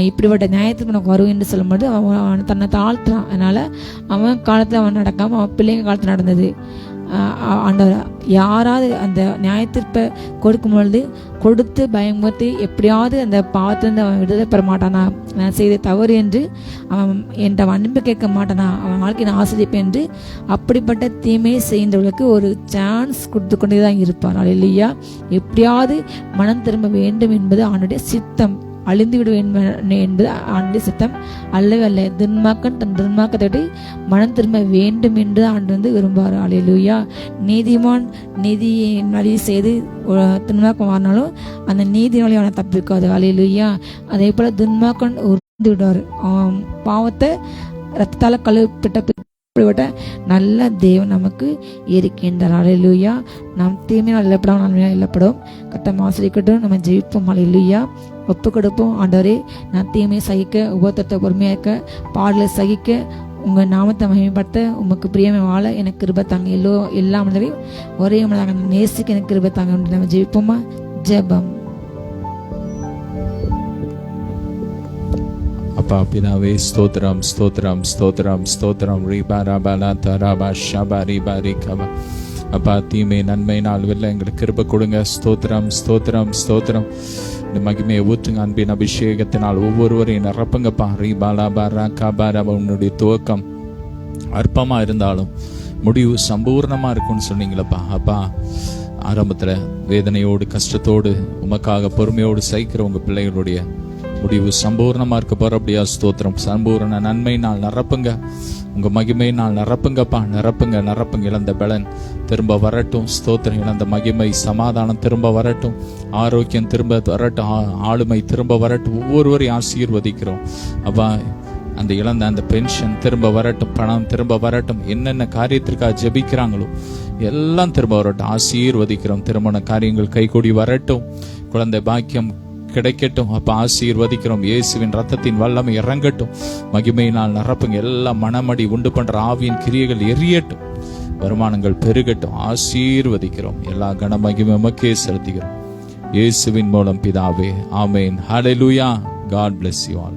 இப்படிப்பட்ட நியாயத்துக்கு உனக்கு வரும் என்று சொல்லும்போது அவன் தன்னை தாழ்த்துறான். அதனால அவன் காலத்துல அவன் நடக்காம அவன் பிள்ளைங்க காலத்துல நடந்தது. யாராவது அந்த நியாயத்தீர்ப்பை கொடுக்கும் பொழுது கொடுத்து பயமுறுத்தி எப்படியாவது அந்த பாவத்திலிருந்து அவன் விடுதலை பெற மாட்டானா, நான் செய்த தவறு என்று அவன் என்ற அன்பு கேட்க மாட்டானா, அவன் வாழ்க்கையை நான் ஆசிரியப்பேன் என்று அப்படிப்பட்ட தீமையை செய்கின்றவர்களுக்கு ஒரு சான்ஸ் கொடுத்து கொண்டே தான் இருப்பார். அல்லேலூயா. எப்படியாவது மனம் திரும்ப வேண்டும் என்பது அவனுடைய சித்தம். அழிந்து விட வேண்டும் என்பது ஆண்டுடைய சித்தம் அல்லவே அல்ல. துன்மார்க்கன் தன் துன்மார்க்கத்தை மனம் திரும்ப வேண்டும் என்று ஆண்டு விரும்புவார். அல்லேலூயா. நீதிமான் நீதியின் வழி செய்து துன்மார்க்கம் வாரினாலும் அந்த நீதி வழி அவனை தப்பிக்காது. அல்லேலூயா. அதே போல துன்மார்க்கன் உருந்து விடுவார். பாவத்தை ரத்தத்தால கழுவிட்ட நல்ல தேவன் நமக்கு இருக்கின்றார். அல்லேலூயா. நாம் தீமையால் இல்லப்படும், நன்மையால் இல்லப்படும். கர்த்தர் ஆசீர்வதிக்கட்டும். நம்ம ஜெபிப்போம். அல்லேலூயா. ஒப்பு கொடுப்போம். ஆண்டவரே, நான் தீமையை சகிக்க, உபத்திரத்தை பொறுமையாக இருக்க, பாடலை சகிக்க, உங்கள் நாமத்தை மகிமைப்படுத்த, உமக்கு பிரியமே வாழ எனக்கு கிருபை தாங்க. எல்லா மனிதரையும் ஒரே மனிதனாக நேசிக்க எனக்கு கிருபை தாங்க. நம்ம ஜெபிப்போமா? ஜெபம்.
அப்பா பிதாவே, ஸ்தோத்திரம் ஸ்தோத்திரம் ஸ்தோத்திரம் ஸ்தோத்திரம். ரீபா ரபாலா தராபா ஷபா ரீபா ரீகபா. அப்பா, தீமை நன்மையினால் வெல்ல எங்களுக்கு கிருபை கொடுங்க. ஸ்தோத்திரம் ஸ்தோத்திரம் ஸ்தோத்திரம். இந்த மகிமையை ஊற்றுங்க. அன்பின் அபிஷேகத்தினால் ஒவ்வொருவரையும் நிரப்புங்கப்பா. ரீபாலா பாரா காபாரா. உன்னுடைய துவக்கம் அற்பமா இருந்தாலும் முடிவு சம்பூர்ணமா இருக்கும்னு சொன்னீங்களப்பா. அப்பா, ஆரம்பத்துல வேதனையோடு கஷ்டத்தோடு உமக்காக பொறுமையோடு சகிக்கிற உங்க பிள்ளைகளுடைய முடிவு சம்பூர்ணமா இருக்க போற. அப்படியா ஸ்தோத்திரம். சம்பூர்ண நன்மையினால் நிரப்புங்க, உங்க மகிமையினால் நிரப்புங்கப்பா. நிரப்புங்க நிரப்புங்க. இழந்த பலன் திரும்ப வரட்டும். ஸ்தோத்திரம். இழந்த மகிமை சமாதானம் திரும்ப வரட்டும். ஆரோக்கியம் திரும்ப வரட்டும். ஆளுமை திரும்ப வரட்டும். ஒவ்வொருவரையும் ஆசீர்வதிக்கிறோம் அப்பா. அந்த இழந்த அந்த பென்ஷன் திரும்ப வரட்டும். பணம் திரும்ப வரட்டும். என்னென்ன காரியத்திற்காக ஜெபிக்கிறாங்களோ எல்லாம் திரும்ப வரட்டும். ஆசீர்வதிக்கிறோம். திருமண காரியங்கள் கைகூடி வரட்டும். குழந்தை பாக்கியம் கிடைக்கட்டும் அப்ப. ஆசீர்வதிக்கிறோம். இயேசுவின் ரத்தத்தின் வல்லமை இறங்கட்டும். மகிமையினால் நிரப்புங்க. எல்லாம் மனமடி உண்டு பண்ற ஆவியின் கிரியைகள் எரியட்டும். வருமானங்கள் பெருகட்டும். ஆசீர்வதிக்கிறோம். எல்லா கன மகிமை உமக்கே செலுத்துகிறோம். இயேசுவின் மூலம் பிதாவே, ஆமென். ஹல்லேலூயா. God bless you all.